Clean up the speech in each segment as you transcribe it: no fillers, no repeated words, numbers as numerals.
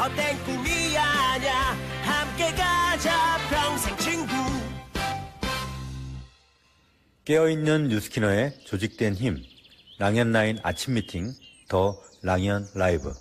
헛된 꿈이 아냐. 함께 가자 평생 친구. 깨어있는 뉴스키너의 조직된 힘, 랑연9 아침 미팅, 더 랑연 라이브.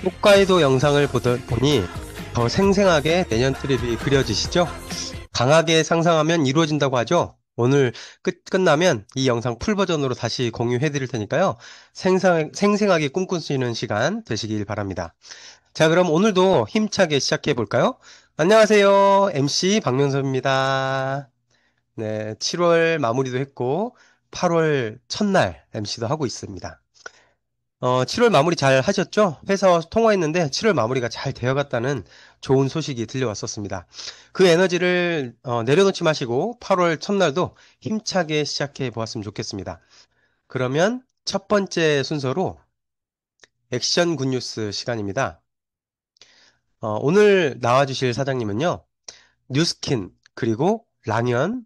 홋카이도 영상을 보니 더 생생하게 내년 트립이 그려지시죠? 강하게 상상하면 이루어진다고 하죠? 오늘 끝나면 이 영상 풀 버전으로 다시 공유해 드릴 테니까요. 생생하게 꿈꾸시는 시간 되시길 바랍니다. 자, 그럼 오늘도 힘차게 시작해 볼까요? 안녕하세요. MC 박명섭입니다. 네, 7월 마무리도 했고 8월 첫날 MC도 하고 있습니다. 7월 마무리 잘 하셨죠? 회사와 통화했는데 7월 마무리가 잘 되어갔다는 좋은 소식이 들려왔었습니다. 그 에너지를 내려놓지 마시고 8월 첫날도 힘차게 시작해 보았으면 좋겠습니다. 그러면 첫 번째 순서로 액션 굿뉴스 시간입니다. 오늘 나와주실 사장님은요, 뉴스킨, 그리고 랑연,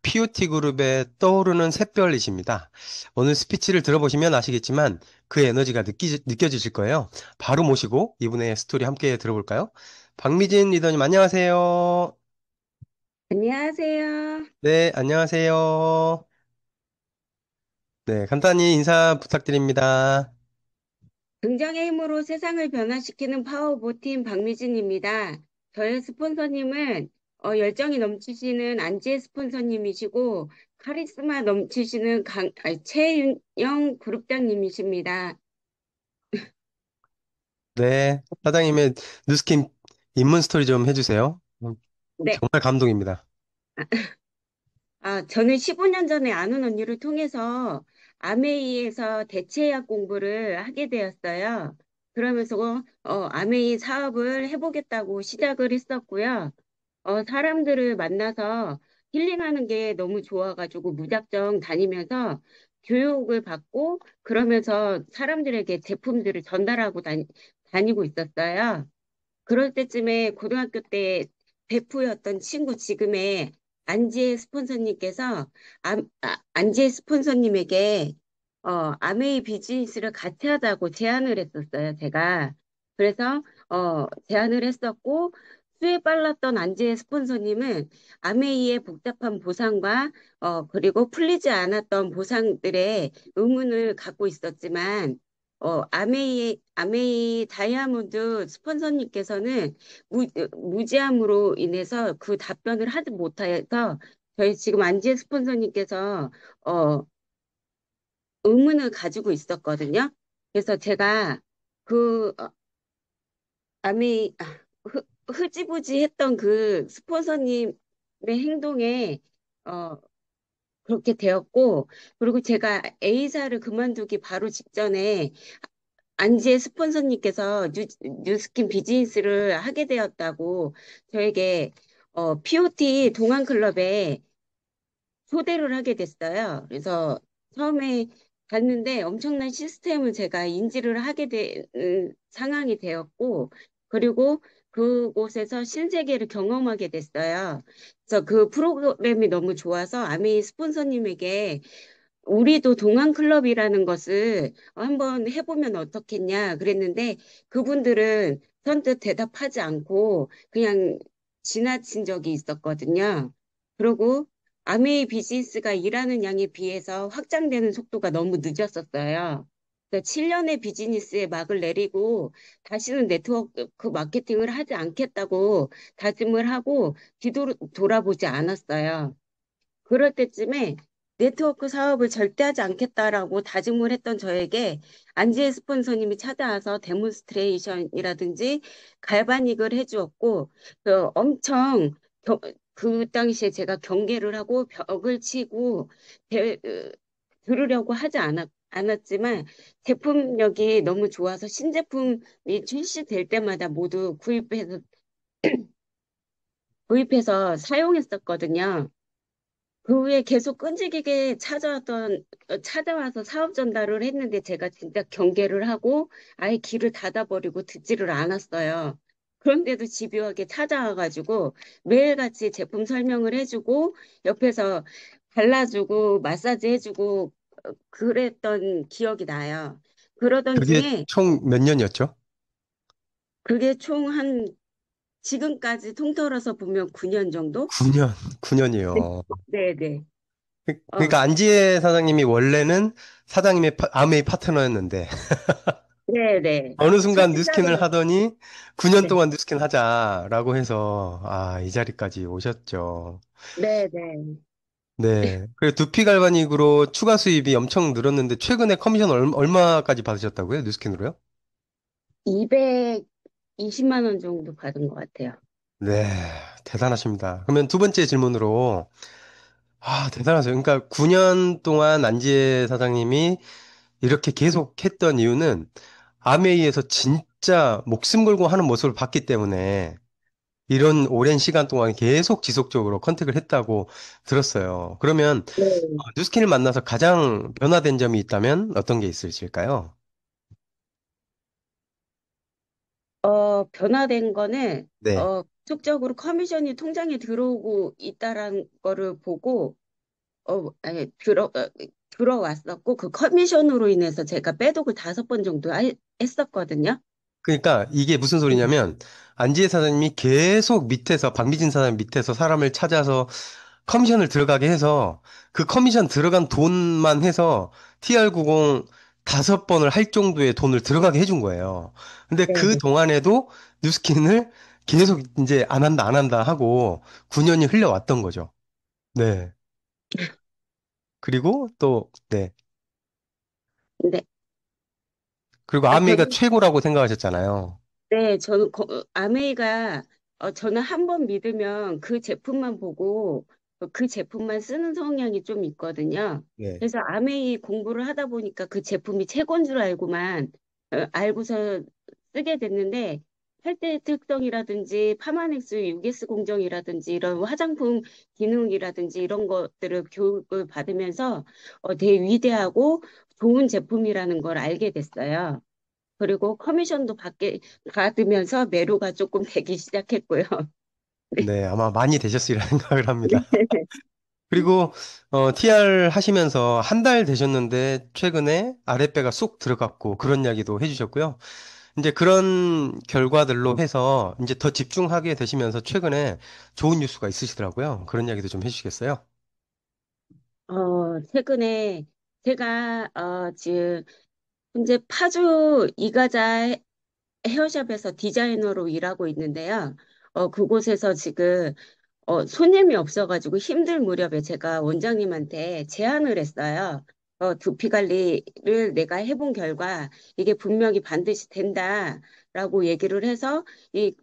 POT 그룹에 떠오르는 샛별이십니다. 오늘 스피치를 들어보시면 아시겠지만 그 에너지가 느껴지실 거예요. 바로 모시고 이분의 스토리 함께 들어볼까요? 박미진 리더님 안녕하세요. 안녕하세요. 네, 안녕하세요. 네, 간단히 인사 부탁드립니다. 긍정의 힘으로 세상을 변화시키는 파워보팀 박미진입니다. 저의 스폰서님은 열정이 넘치시는 안지혜 스폰서님이시고 카리스마 넘치시는 최윤영 그룹장님이십니다. 네, 사장님의 뉴스킨 입문 스토리 좀 해주세요. 네. 정말 감동입니다. 저는 15년 전에 아는 언니를 통해서 아메이에서 대체약 공부를 하게 되었어요. 그러면서 아메이 사업을 해보겠다고 시작을 했었고요. 사람들을 만나서 힐링하는 게 너무 좋아가지고 무작정 다니면서 교육을 받고 그러면서 사람들에게 제품들을 전달하고 다니고 있었어요. 그럴 때쯤에 고등학교 때 베프였던 친구 지금의 안지혜 스폰서님께서 안지혜 스폰서님에게 아메이 비즈니스를 같이 하자고 제안을 했었어요, 제가. 그래서 제안을 했었고 수혜 빨랐던 안지혜 스폰서님은 아메이의 복잡한 보상과 그리고 풀리지 않았던 보상들의 의문을 갖고 있었지만 아메이 다이아몬드 스폰서님께서는 무지함으로 인해서 그 답변을 하지 못해서 저희 지금 안지혜 스폰서님께서 어, 의문을 가지고 있었거든요. 그래서 제가 그 아메이 흐지부지 했던 그 스폰서님의 행동에 어, 그렇게 되었고, 그리고 제가 A사를 그만두기 바로 직전에 안지의 스폰서님께서 뉴스킨 비즈니스를 하게 되었다고 저에게 POT 동안클럽에 초대를 하게 됐어요. 그래서 처음에 갔는데 엄청난 시스템을 제가 인지를 하게 된 상황이 되었고, 그리고 그곳에서 신세계를 경험하게 됐어요. 그래서 그 프로그램이 너무 좋아서 아미 스폰서님에게 우리도 동안클럽이라는 것을 한번 해보면 어떻겠냐 그랬는데 그분들은 선뜻 대답하지 않고 그냥 지나친 적이 있었거든요. 그리고 아메이 비즈니스가 일하는 양에 비해서 확장되는 속도가 너무 늦었었어요. 그래서 7년의 비즈니스에 막을 내리고 다시는 네트워크 마케팅을 하지 않겠다고 다짐을 하고 뒤돌아보지 않았어요. 그럴 때쯤에 네트워크 사업을 절대 하지 않겠다라고 다짐을 했던 저에게 안지혜 스폰서님이 찾아와서 데몬스트레이션이라든지 갈바닉을 해주었고 엄청 그 당시에 제가 경계를 하고 벽을 치고 들으려고 하지 않았지만 제품력이 너무 좋아서 신제품이 출시될 때마다 모두 구입해서 사용했었거든요. 그 후에 계속 끈질기게 찾아와서 사업 전달을 했는데 제가 진짜 경계를 하고 아예 길을 닫아버리고 듣지를 않았어요. 그런데도 집요하게 찾아와가지고 매일같이 제품 설명을 해주고 옆에서 발라주고 마사지 해주고 그랬던 기억이 나요. 그러던 그게 중에 총 몇 년이었죠? 그게 총 지금까지 통틀어서 보면 9년 정도? 9년, 네, 9년이요. 네, 네. 어, 그러니까 안지혜 사장님이 원래는 사장님의 아메이 파트너였는데 네, 네. 어느 첫 순간 뉴스킨을 시작은, 하더니 9년 네, 동안 뉴스킨 하자라고 해서 이 자리까지 오셨죠. 네, 네. 네. 그리고 두피 갈바닉으로 추가 수입이 엄청 늘었는데 최근에 커미션 얼마까지 받으셨다고요? 뉴스킨으로요? 220만 원 정도 받은 것 같아요. 네. 대단하십니다. 그러면 두 번째 질문으로 대단하세요. 그러니까 9년 동안 안지혜 사장님이 이렇게 계속 했던 이유는 아메이에서 진짜 목숨 걸고 하는 모습을 봤기 때문에 이런 오랜 시간 동안 계속 지속적으로 컨택을 했다고 들었어요. 그러면 네. 뉴스킨을 만나서 가장 변화된 점이 있다면 어떤 게 있으실까요? 변화된 거는, 네. 적극적으로 커미션이 통장에 들어오고 있다라는 거를 보고, 아니, 들어왔었고, 그 커미션으로 인해서 제가 빼독을 5번 정도 했었거든요. 그러니까 이게 무슨 소리냐면 안지혜 사장님이 계속 밑에서 박미진 사장님 밑에서 사람을 찾아서 커미션을 들어가게 해서 그 커미션 들어간 돈만 해서 TR90 5번을 할 정도의 돈을 들어가게 해준 거예요. 근데 네, 그 네. 동안에도 뉴스킨을 계속 이제 안 한다, 안 한다 하고 9년이 흘려왔던 거죠. 네. 그리고 또, 네. 네. 그리고 아, 아메이가 최고라고 생각하셨잖아요. 네, 저는 아메이가 저는 한 번 믿으면 그 제품만 보고 그 제품만 쓰는 성향이 좀 있거든요. 네. 그래서 아메이 공부를 하다 보니까 그 제품이 최고인 줄 알고만 알고서 쓰게 됐는데 탈때 특성이라든지 파마넥스 US 공정이라든지 이런 화장품 기능이라든지 이런 것들을 교육을 받으면서 되게 위대하고 좋은 제품이라는 걸 알게 됐어요. 그리고 커미션도 받으면서 매로가 조금 되기 시작했고요. 네, 아마 많이 되셨으리라 생각을 합니다. 그리고 TR 하시면서 한 달 되셨는데 최근에 아랫배가 쏙 들어갔고 그런 이야기도 해주셨고요. 이제 그런 결과들로 해서 이제 더 집중하게 되시면서 최근에 좋은 뉴스가 있으시더라고요. 그런 이야기도 좀 해주시겠어요? 최근에 제가 지금 현재 파주 이가자 헤어샵에서 디자이너로 일하고 있는데요. 그곳에서 지금 손님이 없어가지고 힘들 무렵에 제가 원장님한테 제안을 했어요. 두피 관리를 내가 해본 결과 이게 분명히 반드시 된다라고 얘기를 해서 이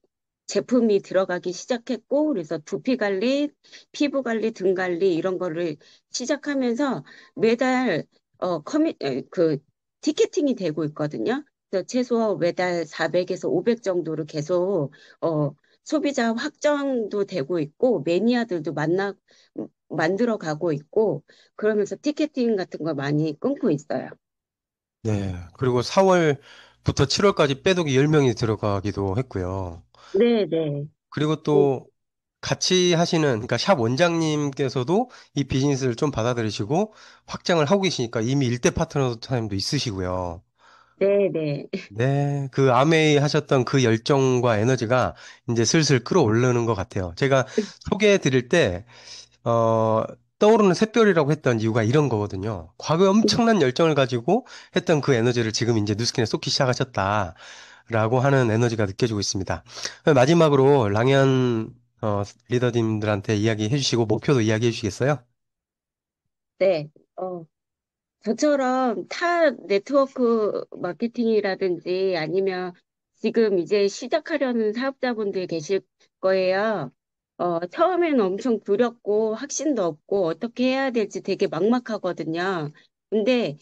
제품이 들어가기 시작했고, 그래서 두피 관리, 피부 관리, 등 관리 이런 거를 시작하면서 매달 그 티켓팅이 되고 있거든요. 그래서 최소 매달 400에서 500 정도로 계속 어, 소비자 확정도 되고 있고 매니아들도 만들어 가고 있고 그러면서 티켓팅 같은 거 많이 끊고 있어요. 네. 그리고 4월부터 7월까지 빼독이 10명이 들어가기도 했고요. 네, 네. 그리고 오, 또 같이 하시는, 그러니까 샵 원장님께서도 이 비즈니스를 좀 받아들이시고 확장을 하고 계시니까 이미 일대 파트너 사장님도 있으시고요. 네, 네. 네, 그 아메이 하셨던 그 열정과 에너지가 이제 슬슬 끌어오르는 것 같아요. 제가 소개해 드릴 때, 어, 떠오르는 샛별이라고 했던 이유가 이런 거거든요. 과거에 엄청난 열정을 가지고 했던 그 에너지를 지금 이제 뉴스킨에 쏟기 시작하셨다라고 하는 에너지가 느껴지고 있습니다. 마지막으로 랑현 리더님들한테 이야기해 주시고 목표도 이야기해 주시겠어요? 네. 저처럼 타 네트워크 마케팅이라든지 아니면 지금 이제 시작하려는 사업자분들 계실 거예요. 처음에는 엄청 두렵고 확신도 없고 어떻게 해야 될지 되게 막막하거든요. 근데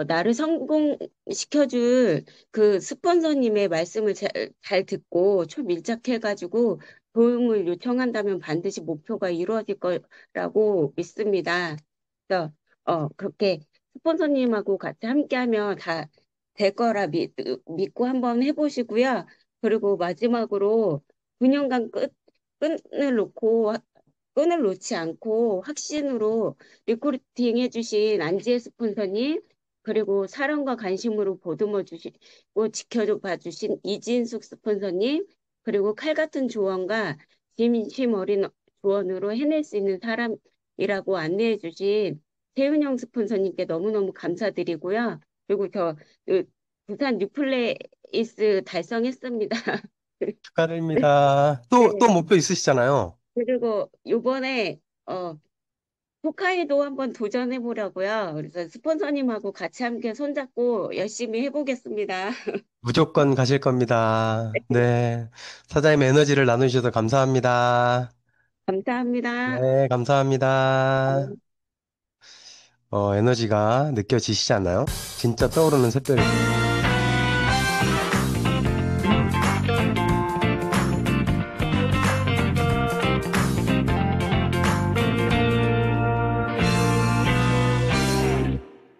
나를 성공시켜줄 그 스폰서님의 말씀을 잘 듣고 초밀착해가지고 도움을 요청한다면 반드시 목표가 이루어질 거라고 믿습니다. 그래서 그렇게 스폰서님하고 같이 함께하면 다 될 거라 믿고 한번 해보시고요. 그리고 마지막으로 9년간 끈을 놓고 끈을 놓지 않고 확신으로 리크루팅 해주신 안지혜 스폰서님, 그리고 사랑과 관심으로 보듬어 주시고 지켜봐 주신 이진숙 스폰서님, 그리고 칼 같은 조언과 진심 어린 조언으로 해낼 수 있는 사람이라고 안내해 주신 최은영 스폰서님께 너무너무 감사드리고요. 그리고 그 부산 뉴플레이스 달성했습니다. 축하드립니다. 또 네. 목표 있으시잖아요. 그리고 요번에 홋카이도 한번 도전해 보려고요. 그래서 스폰서님하고 같이 함께 손잡고 열심히 해보겠습니다. 무조건 가실 겁니다. 네. 사장님 에너지를 나누셔서 감사합니다. 감사합니다. 네, 감사합니다. 에너지가 느껴지시지 않나요? 진짜 떠오르는 샛별이에요.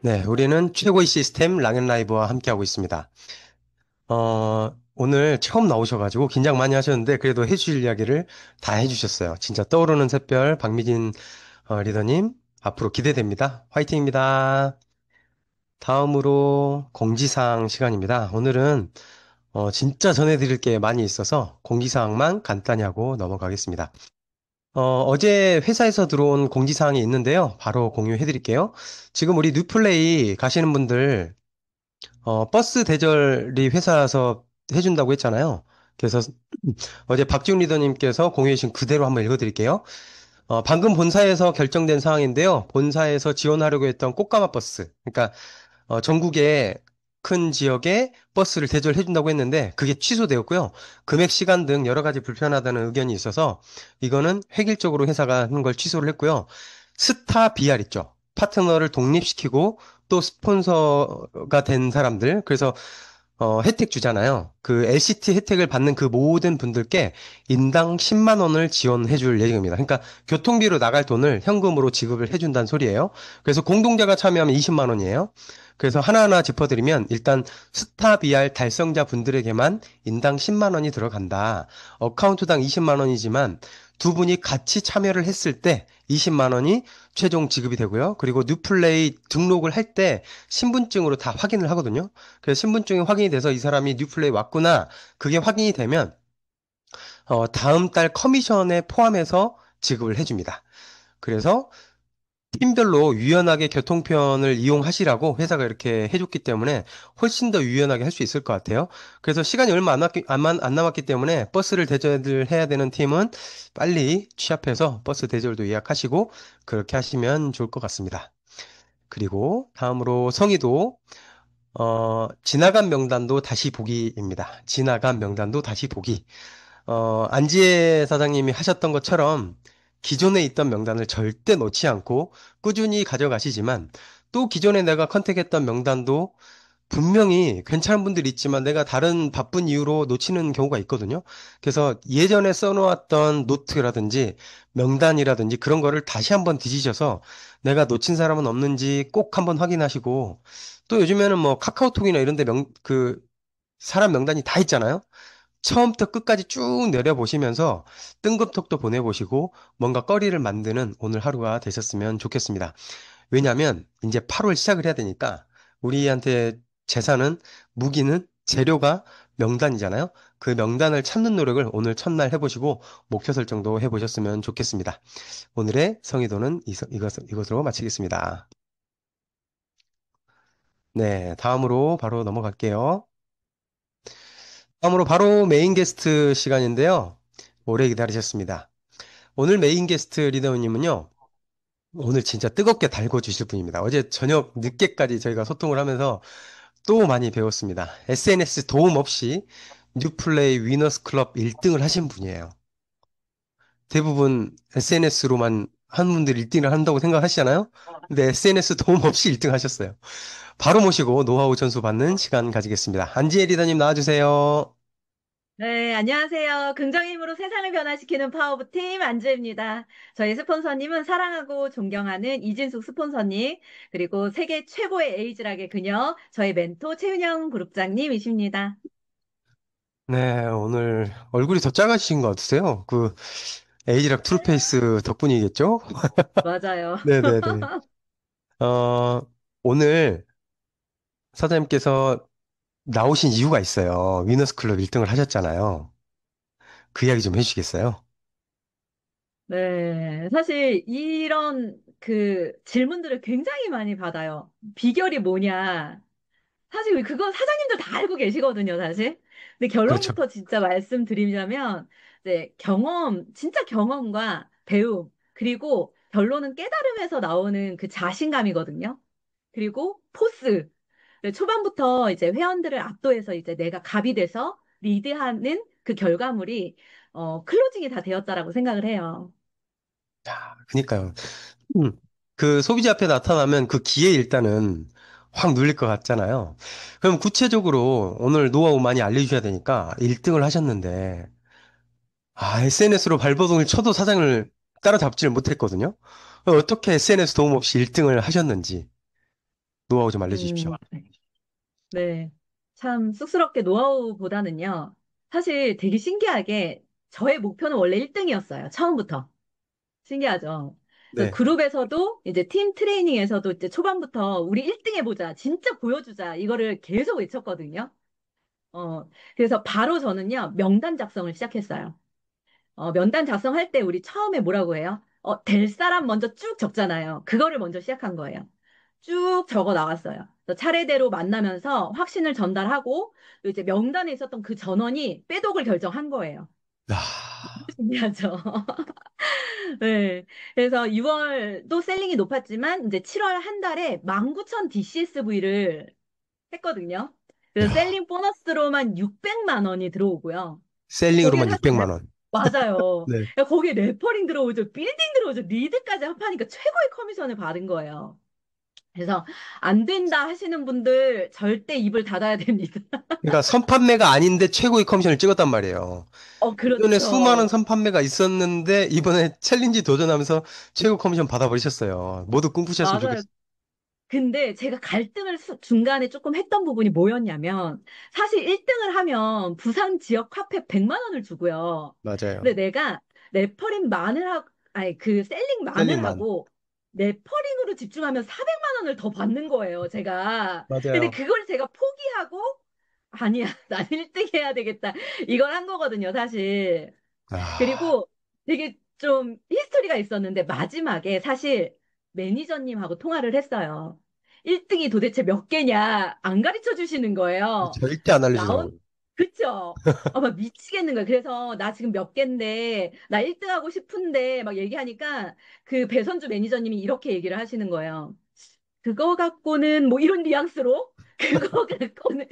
네, 우리는 최고의 시스템 랑앤라이브와 함께하고 있습니다. 오늘 처음 나오셔가지고 긴장 많이 하셨는데 그래도 해주실 이야기를 다 해주셨어요. 진짜 떠오르는 샛별 박미진 리더님 앞으로 기대됩니다. 화이팅입니다. 다음으로 공지사항 시간입니다. 오늘은 진짜 전해드릴 게 많이 있어서 공지사항만 간단히 하고 넘어가겠습니다. 어제 회사에서 들어온 공지사항이 있는데요. 바로 공유해드릴게요. 지금 우리 뉴플레이 가시는 분들 버스 대절이 회사에서 해준다고 했잖아요. 그래서 어제 박지훈 리더님께서 공유해 주신 그대로 한번 읽어드릴게요. 방금 본사에서 결정된 사항인데요. 본사에서 지원하려고 했던 꽃가마 버스. 그러니까 전국의 큰 지역에 버스를 대절해준다고 했는데 그게 취소되었고요. 금액, 시간 등 여러 가지 불편하다는 의견이 있어서 이거는 획일적으로 회사가 하는 걸 취소를 했고요. 스타 BR 있죠. 파트너를 독립시키고 또 스폰서가 된 사람들. 그래서 혜택 주잖아요. 그 LCT 혜택을 받는 그 모든 분들께 인당 10만 원을 지원해 줄 예정입니다. 그러니까 교통비로 나갈 돈을 현금으로 지급을 해준다는 소리예요. 그래서 공동자가 참여하면 20만 원이에요. 그래서 하나하나 짚어드리면 일단 스타 BR 달성자 분들에게만 인당 10만 원이 들어간다. 어카운트당 20만 원이지만 두 분이 같이 참여를 했을 때 20만 원이 최종 지급이 되고요. 그리고 뉴플레이 등록을 할 때 신분증으로 다 확인을 하거든요. 그래서 신분증이 확인이 돼서 이 사람이 뉴플레이 왔구나. 그게 확인이 되면 다음 달 커미션에 포함해서 지급을 해줍니다. 그래서 팀별로 유연하게 교통편을 이용하시라고 회사가 이렇게 해줬기 때문에 훨씬 더 유연하게 할 수 있을 것 같아요. 그래서 시간이 얼마 안 남았기 때문에 버스를 대절을 해야 되는 팀은 빨리 취합해서 버스 대절도 예약하시고 그렇게 하시면 좋을 것 같습니다. 그리고 다음으로 성의도 지나간 명단도 다시 보기입니다. 지나간 명단도 다시 보기. 안지혜 사장님이 하셨던 것처럼 기존에 있던 명단을 절대 놓지 않고 꾸준히 가져가시지만 또 기존에 내가 컨택했던 명단도 분명히 괜찮은 분들이 있지만 내가 다른 바쁜 이유로 놓치는 경우가 있거든요. 그래서 예전에 써놓았던 노트라든지 명단이라든지 그런 거를 다시 한번 뒤지셔서 내가 놓친 사람은 없는지 꼭 한번 확인하시고 또 요즘에는 뭐 카카오톡이나 이런 데 사람 명단이 다 있잖아요. 처음부터 끝까지 쭉 내려보시면서 뜬금톡도 보내보시고 뭔가 거리를 만드는 오늘 하루가 되셨으면 좋겠습니다. 왜냐면 이제 8월 시작을 해야 되니까 우리한테 재산은 무기는 재료가 명단이잖아요. 그 명단을 찾는 노력을 오늘 첫날 해보시고 목표 설정도 해보셨으면 좋겠습니다. 오늘의 성의도는 이것으로 마치겠습니다. 네, 다음으로 바로 넘어갈게요. 다음으로 바로 메인 게스트 시간인데요. 오래 기다리셨습니다. 오늘 메인 게스트 리더님은요. 오늘 진짜 뜨겁게 달궈주실 분입니다. 어제 저녁 늦게까지 저희가 소통을 하면서 또 많이 배웠습니다. SNS 도움 없이 뉴플레이 위너스 클럽 1등을 하신 분이에요. 대부분 SNS로만 한 분들이 1등을 한다고 생각하시잖아요? 근데 SNS 도움 없이 1등 하셨어요. 바로 모시고 노하우 전수 받는 시간 가지겠습니다. 안지혜 리더님 나와주세요. 네, 안녕하세요. 긍정의 힘으로 세상을 변화시키는 파워부팀 안주입니다. 저희 스폰서님은 사랑하고 존경하는 이진숙 스폰서님, 그리고 세계 최고의 에이즈락의 그녀, 저희 멘토 최윤영 그룹장님이십니다. 네, 오늘 얼굴이 더 작아지신 것 같으세요? 그 에이지락 트루페이스 덕분이겠죠? 맞아요. 네네네. 어, 오늘 사장님께서 나오신 이유가 있어요. 위너스 클럽 1등을 하셨잖아요. 그 이야기 좀 해주시겠어요? 네, 사실 이런 그 질문들을 굉장히 많이 받아요. 비결이 뭐냐? 사실 그건 사장님도 다 알고 계시거든요, 사실. 근데 그렇죠. 결론부터 진짜 말씀드리자면, 이제 진짜 경험과 배움, 그리고 결론은 깨달음에서 나오는 그 자신감이거든요. 그리고 포스. 네, 초반부터 이제 회원들을 압도해서 이제 내가 갑이 돼서 리드하는 그 결과물이, 클로징이 다 되었다라고 생각을 해요. 그니까요. 음. 그 소비자 앞에 나타나면 그 기에 일단은 확 눌릴 것 같잖아요. 그럼 구체적으로 오늘 노하우 많이 알려주셔야 되니까 1등을 하셨는데, SNS로 발버둥을 쳐도 사장을 따라잡지를 못했거든요. 어떻게 SNS 도움 없이 1등을 하셨는지 노하우 좀 알려주십시오. 네. 네. 참 쑥스럽게 노하우보다는요. 사실 되게 신기하게 저의 목표는 원래 1등이었어요. 처음부터. 신기하죠? 그래서 네. 그룹에서도 이제 팀 트레이닝에서도 이제 초반부터 우리 1등 해보자. 진짜 보여주자. 이거를 계속 외쳤거든요. 그래서 바로 저는요. 명단 작성을 시작했어요. 명단 작성할 때 우리 처음에 뭐라고 해요? 될 사람 먼저 쭉 적잖아요. 그거를 먼저 시작한 거예요. 쭉 적어 나왔어요. 그래서 차례대로 만나면서 확신을 전달하고 또 이제 명단에 있었던 그 전원이 빼독을 결정한 거예요. 아, 신기하죠? 네. 그래서 6월도 셀링이 높았지만 이제 7월 한 달에 19,000 DCSV를 했거든요. 그래서 야, 셀링 보너스로만 600만 원이 들어오고요. 거기에 셀링으로만 사실 600만 원. 맞아요. 네. 야, 거기에 레퍼링 들어오죠. 빌딩 들어오죠. 리드까지 합하니까 최고의 커미션을 받은 거예요. 그래서 안 된다 하시는 분들 절대 입을 닫아야 됩니다. 그러니까 선판매가 아닌데 최고의 커미션을 찍었단 말이에요. 기존에 수많은 그렇죠. 선판매가 있었는데 이번에 챌린지 도전하면서 최고 커미션 받아버리셨어요. 모두 꿈꾸셨으면 맞아요. 좋겠어요. 근데 제가 갈등을 중간에 조금 했던 부분이 뭐였냐면, 사실 1등을 하면 부산 지역 화폐 100만 원을 주고요. 근데 맞아요. 내가 레퍼링만을 하고, 아니, 그 셀링만을 셀링만. 하고, 레퍼링으로 집중하면 400만 원을 더 받는 거예요, 제가. 근데 맞아요. 그걸 제가 포기하고, 아니야, 난 1등 해야 되겠다. 이걸 한 거거든요, 사실. 아, 그리고 되게 좀 히스토리가 있었는데 마지막에 사실 매니저님하고 통화를 했어요. 1등이 도대체 몇 개냐 안 가르쳐 주시는 거예요. 절대 안 라운 알려주더라고요. 그쵸? 막 미치겠는 거예요. 그래서 나 지금 몇 개인데 나 1등 하고 싶은데 막 얘기하니까 그 배선주 매니저님이 이렇게 얘기를 하시는 거예요. 그거 갖고는 뭐 이런 뉘앙스로 그거 갖고는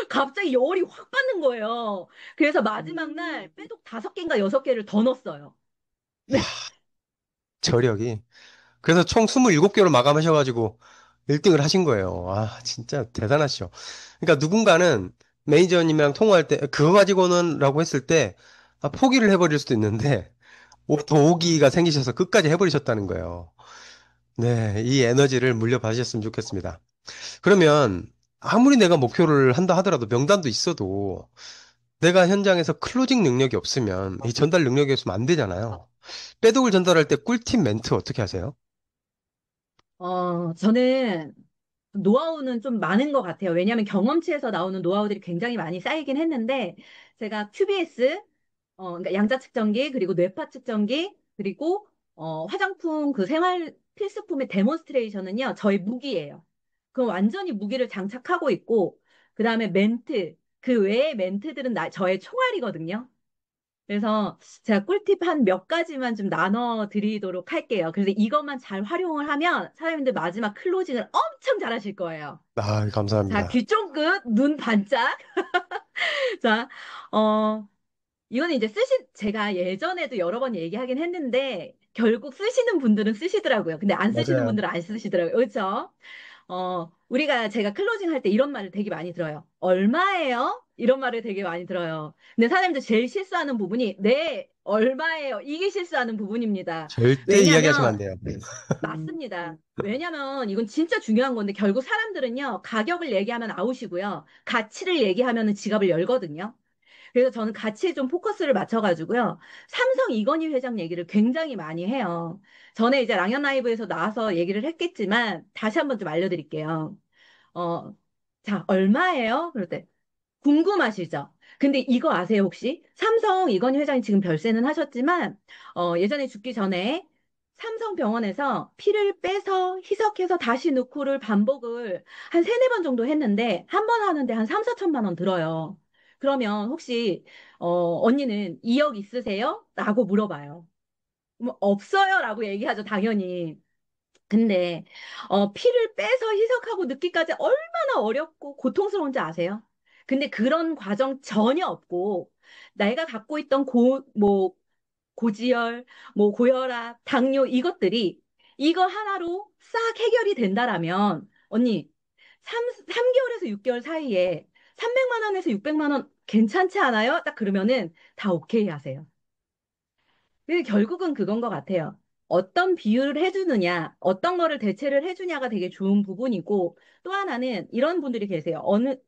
갑자기 열이 확 받는 거예요. 그래서 마지막 날 빼독 5개인가 6개를 더 넣었어요. 네, 저력이. 그래서 총 27개로 마감하셔가지고 1등을 하신 거예요. 진짜 대단하시죠. 그러니까 누군가는 매니저님이랑 통화할 때, 그거 가지고는 라고 했을 때, 포기를 해버릴 수도 있는데, 더 오기가 생기셔서 끝까지 해버리셨다는 거예요. 네, 이 에너지를 물려받으셨으면 좋겠습니다. 그러면, 아무리 내가 목표를 한다 하더라도 명단도 있어도, 내가 현장에서 클로징 능력이 없으면, 이 전달 능력이 없으면 안 되잖아요. 빼독을 전달할 때 꿀팁 멘트 어떻게 하세요? 저는 노하우는 좀 많은 것 같아요. 왜냐하면 경험치에서 나오는 노하우들이 굉장히 많이 쌓이긴 했는데, 제가 QBS, 그러니까 양자 측정기, 그리고 뇌파 측정기, 그리고 화장품 그 생활 필수품의 데몬스트레이션은요, 저희 무기예요. 그 완전히 무기를 장착하고 있고, 그 다음에 멘트, 그 외의 멘트들은 저의 총알이거든요. 그래서 제가 꿀팁 한 몇 가지만 좀 나눠 드리도록 할게요. 그래서 이것만 잘 활용을 하면 사장님들 마지막 클로징을 엄청 잘하실 거예요. 자, 감사합니다. 귀 쫑긋, 눈 반짝. 자, 어, 이거는 이제 제가 예전에도 여러 번 얘기하긴 했는데, 결국 쓰시는 분들은 쓰시더라고요. 근데 안 쓰시는 맞아요. 분들은 안 쓰시더라고요. 그렇죠? 제가 클로징 할 때 이런 말을 되게 많이 들어요. 얼마예요? 이런 말을 되게 많이 들어요. 근데 사장님들 제일 실수하는 부분이 네, 얼마예요? 이게 실수하는 부분입니다. 절대 이야기하시면 안 왜냐면 돼요. 맞습니다. 왜냐면 이건 진짜 중요한 건데 결국 사람들은요, 가격을 얘기하면 아웃이고요. 가치를 얘기하면 지갑을 열거든요. 그래서 저는 가치에 좀 포커스를 맞춰가지고요. 삼성 이건희 회장 얘기를 굉장히 많이 해요. 전에 이제 랑연 라이브에서 나와서 얘기를 했겠지만 다시 한번 좀 알려드릴게요. 어, 자, 얼마예요? 그럴 때 궁금하시죠? 근데 이거 아세요, 혹시? 삼성 이건희 회장이 지금 별세는 하셨지만, 예전에 죽기 전에 삼성병원에서 피를 빼서 희석해서 다시 넣고를 반복을 한 세네 번 정도 했는데, 한 번 하는데 한 3, 4천만 원 들어요. 그러면 혹시, 언니는 2억 있으세요? 라고 물어봐요. 뭐, 없어요? 라고 얘기하죠, 당연히. 근데 피를 빼서 희석하고 넣기까지 얼마나 어렵고 고통스러운지 아세요? 근데 그런 과정 전혀 없고 내가 갖고 있던 고지혈, 뭐 고혈압, 당뇨 이것들이 이거 하나로 싹 해결이 된다라면 언니 3개월에서 6개월 사이에 300만 원에서 600만 원 괜찮지 않아요? 딱 그러면은 다 오케이 하세요. 결국은 그건 것 같아요. 어떤 비유를 해주느냐, 어떤 거를 대체를 해주냐가 되게 좋은 부분이고, 또 하나는 이런 분들이 계세요.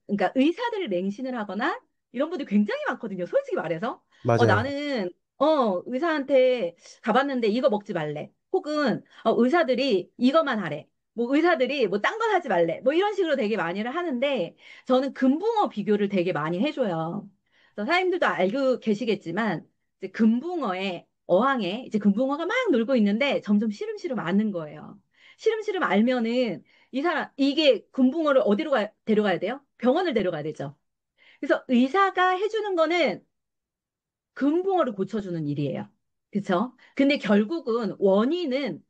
그러니까 의사들을 맹신을 하거나 이런 분들이 굉장히 많거든요. 솔직히 말해서. 맞아요. 나는, 의사한테 가봤는데 이거 먹지 말래. 혹은, 의사들이 이거만 하래. 뭐 의사들이 뭐 딴 건 하지 말래. 뭐 이런 식으로 되게 많이를 하는데, 저는 금붕어 비교를 되게 많이 해줘요. 그래서 사장님들도 알고 계시겠지만, 이제 금붕어의 어항에 이제 금붕어가 막 놀고 있는데 점점 시름시름 앓는 거예요. 시름시름 앓면은 이게 금붕어를 어디로 데려가야 돼요? 병원을 데려가야 되죠. 그래서 의사가 해주는 거는 금붕어를 고쳐주는 일이에요. 그쵸? 근데 결국은 원인은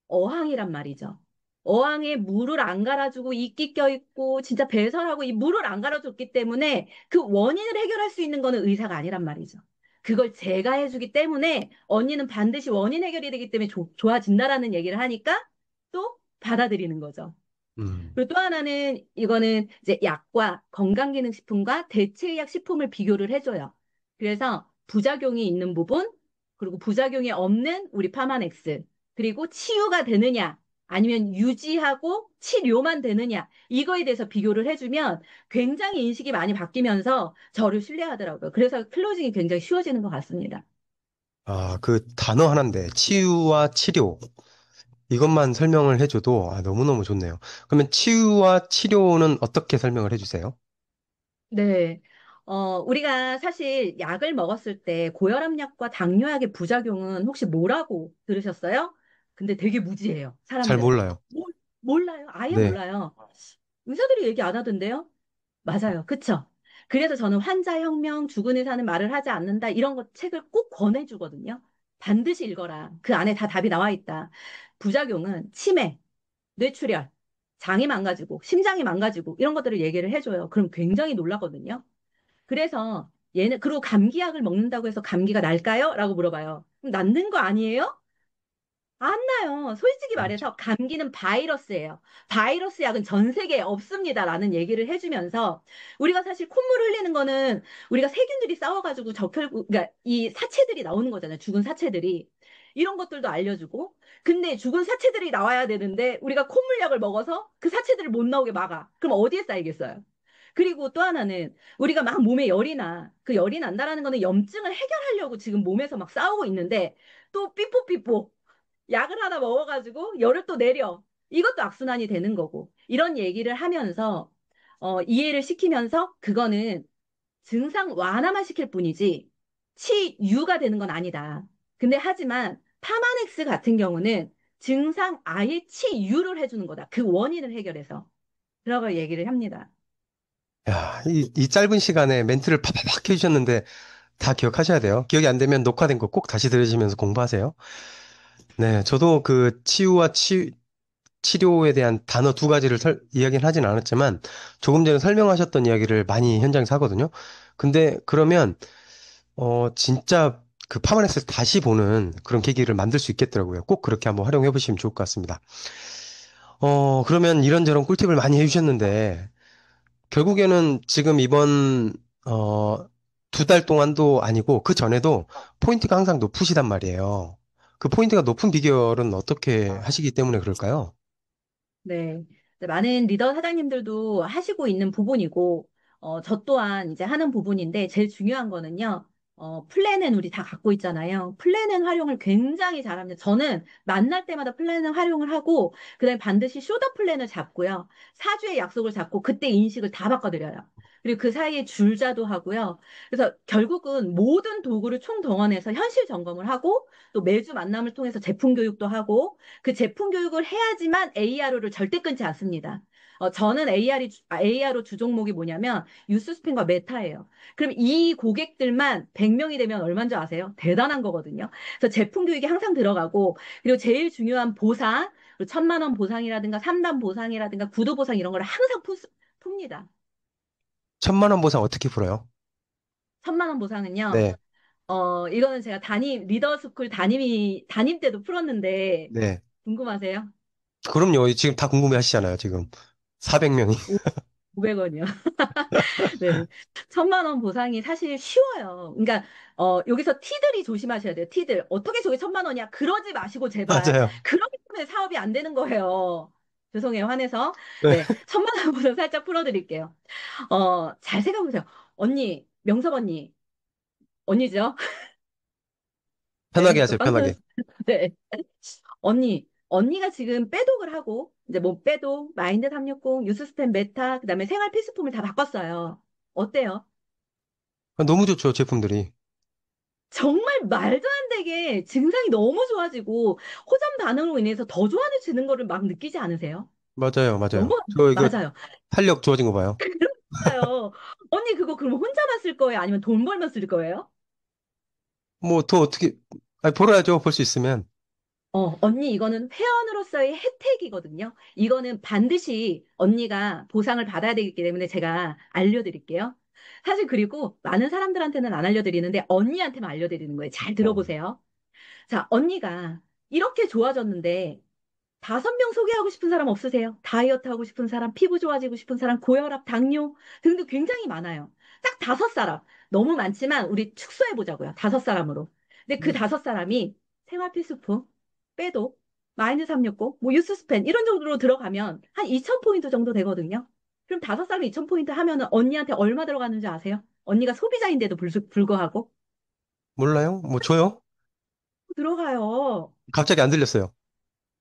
어항이란 말이죠. 어항에 물을 안 갈아주고 이끼 껴있고 진짜 배설하고 이 물을 안 갈아줬기 때문에 그 원인을 해결할 수 있는 거는 의사가 아니란 말이죠. 그걸 제가 해주기 때문에 언니는 반드시 원인 해결이 되기 때문에 좋아진다라는 얘기를 하니까 또 받아들이는 거죠. 음. 그리고 또 하나는 이거는 이제 약과 건강기능식품과 대체의학 식품을 비교를 해줘요. 그래서 부작용이 있는 부분, 그리고 부작용이 없는 우리 파마넥스, 그리고 치유가 되느냐, 아니면 유지하고 치료만 되느냐, 이거에 대해서 비교를 해주면 굉장히 인식이 많이 바뀌면서 저를 신뢰하더라고요. 그래서 클로징이 굉장히 쉬워지는 것 같습니다. 아, 그 단어 하나인데, 치유와 치료. 이것만 설명을 해줘도 너무너무 좋네요. 그러면 치유와 치료는 어떻게 설명을 해주세요? 네. 우리가 사실 약을 먹었을 때 고혈압약과 당뇨약의 부작용은 혹시 뭐라고 들으셨어요? 근데 되게 무지해요, 잘 사람들은. 몰라요. 몰라요. 아예 네. 몰라요. 의사들이 얘기 안 하던데요? 맞아요. 그쵸? 그래서 저는 환자혁명, 죽은 의사는 말을 하지 않는다. 이런 거 책을 꼭 권해주거든요. 반드시 읽어라. 그 안에 다 답이 나와 있다. 부작용은 치매, 뇌출혈, 장이 망가지고, 심장이 망가지고, 이런 것들을 얘기를 해줘요. 그럼 굉장히 놀라거든요. 그래서 그리고 감기약을 먹는다고 해서 감기가 날까요? 라고 물어봐요. 그럼 낫는 거 아니에요? 안 나요. 솔직히 말해서 감기는 바이러스예요. 바이러스 약은 전 세계에 없습니다라는 얘기를 해주면서 우리가 사실 콧물 흘리는 거는 우리가 세균들이 싸워가지고 그러니까 이 사체들이 나오는 거잖아요. 죽은 사체들이. 이런 것들도 알려주고. 근데 죽은 사체들이 나와야 되는데 우리가 콧물약을 먹어서 그 사체들을 못 나오게 막아. 그럼 어디에 쌓이겠어요? 그리고 또 하나는 우리가 막 몸에 열이 나. 그 열이 난다라는 거는 염증을 해결하려고 지금 몸에서 막 싸우고 있는데 또 삐뽀삐뽀 약을 하나 먹어가지고 열을 또 내려. 이것도 악순환이 되는 거고. 이런 얘기를 하면서 이해를 시키면서 그거는 증상 완화만 시킬 뿐이지 치유가 되는 건 아니다. 근데 하지만 파마넥스 같은 경우는 증상 아예 치유를 해주는 거다. 그 원인을 해결해서. 그러고 얘기를 합니다. 야, 이 짧은 시간에 멘트를 팍팍팍 해주셨는데 다 기억하셔야 돼요. 기억이 안 되면 녹화된 거 꼭 다시 들으시면서 공부하세요. 네, 저도 그 치유와 치료에 대한 단어 두 가지를 이야기는 하진 않았지만 조금 전에 설명하셨던 이야기를 많이 현장에서 하거든요. 근데 그러면 진짜 그 파마넥스를 다시 보는 그런 계기를 만들 수 있겠더라고요. 꼭 그렇게 한번 활용해 보시면 좋을 것 같습니다. 그러면 이런저런 꿀팁을 많이 해주셨는데 결국에는 지금 이번 어, 2달 동안도 아니고 그 전에도 포인트가 항상 높으시단 말이에요. 그 포인트가 높은 비결은 어떻게 하시기 때문에 그럴까요? 네. 이제 많은 리더 사장님들도 하시고 있는 부분이고, 저 또한 이제 하는 부분인데, 제일 중요한 거는요, 플랜은 우리 다 갖고 있잖아요. 플랜은 활용을 굉장히 잘합니다. 저는 만날 때마다 플랜은 활용을 하고, 그다음에 반드시 쇼더 플랜을 잡고요. 4주의 약속을 잡고, 그때 인식을 다 바꿔드려요. 그리고 그 사이에 줄자도 하고요. 그래서 결국은 모든 도구를 총동원해서 현실 점검을 하고, 또 매주 만남을 통해서 제품 교육도 하고, 그 제품 교육을 해야지만 ARO를 절대 끊지 않습니다. 저는 ARO 주종목이 뭐냐면 유스스펜과 메타예요. 그럼 이 고객들만 100명이 되면 얼마인 줄 아세요? 대단한 거거든요. 그래서 제품 교육이 항상 들어가고 그리고 제일 중요한 보상, 1,000만 원 보상이라든가 3단 보상이라든가 구도 보상 이런 거를 항상 풉니다. 1,000만 원 보상 어떻게 풀어요? 1,000만 원 보상은요. 네, 이거는 제가 리더스쿨 담임 때도 풀었는데 네. 궁금하세요? 그럼요. 지금 다 궁금해 하시잖아요, 지금. 400명이. 500원이요. 네. 1,000만 원 보상이 사실 쉬워요. 그러니까, 여기서 티들이 조심하셔야 돼요. 티들. 어떻게 저게 1,000만 원이야? 그러지 마시고, 제발. 맞아요. 그러기 때문에 사업이 안 되는 거예요. 죄송해요. 화내서. 네. 네. 1,000만 원 보상 살짝 풀어드릴게요. 잘 생각해보세요. 언니, 명섭 언니. 언니죠? 편하게 네. 저 하세요, 빵 편하게. 터졌어요. 네. 언니가 지금 빼독을 하고, 이제 뭐 빼독, 마인드 360, 유스스템 메타, 그다음에 생활 필수품을 다 바꿨어요. 어때요? 너무 좋죠, 제품들이. 정말 말도 안 되게 증상이 너무 좋아지고 호전 반응으로 인해서 더 좋아지는 거를 막 느끼지 않으세요? 맞아요, 맞아요. 너무 저 이거 맞아요. 탄력 좋아진 거 봐요. 그러니까요. 언니 그거 그럼 혼자만 쓸 거예요? 아니면 돈 벌면 쓸 거예요? 뭐, 더 어떻게, 아니, 벌어야죠, 벌 수 있으면. 언니 이거는 회원으로서의 혜택이거든요. 이거는 반드시 언니가 보상을 받아야 되기 때문에 제가 알려드릴게요. 사실 그리고 많은 사람들한테는 안 알려드리는데 언니한테만 알려드리는 거예요. 잘 어. 들어보세요. 자, 언니가 이렇게 좋아졌는데 5명 소개하고 싶은 사람 없으세요? 다이어트 하고 싶은 사람, 피부 좋아지고 싶은 사람, 고혈압, 당뇨 등등 굉장히 많아요. 딱 5사람. 너무 많지만 우리 축소해 보자고요. 5사람으로. 근데 그 5사람이 생활 필수품, 빼도, 마이너스 369, 뭐 유스스펜 이런 정도로 들어가면 한 2,000포인트 정도 되거든요. 그럼 5사람이 2,000포인트 하면은 언니한테 얼마 들어가는지 아세요? 언니가 소비자인데도 불구하고 몰라요? 뭐, 줘요? 들어가요. 갑자기 안 들렸어요.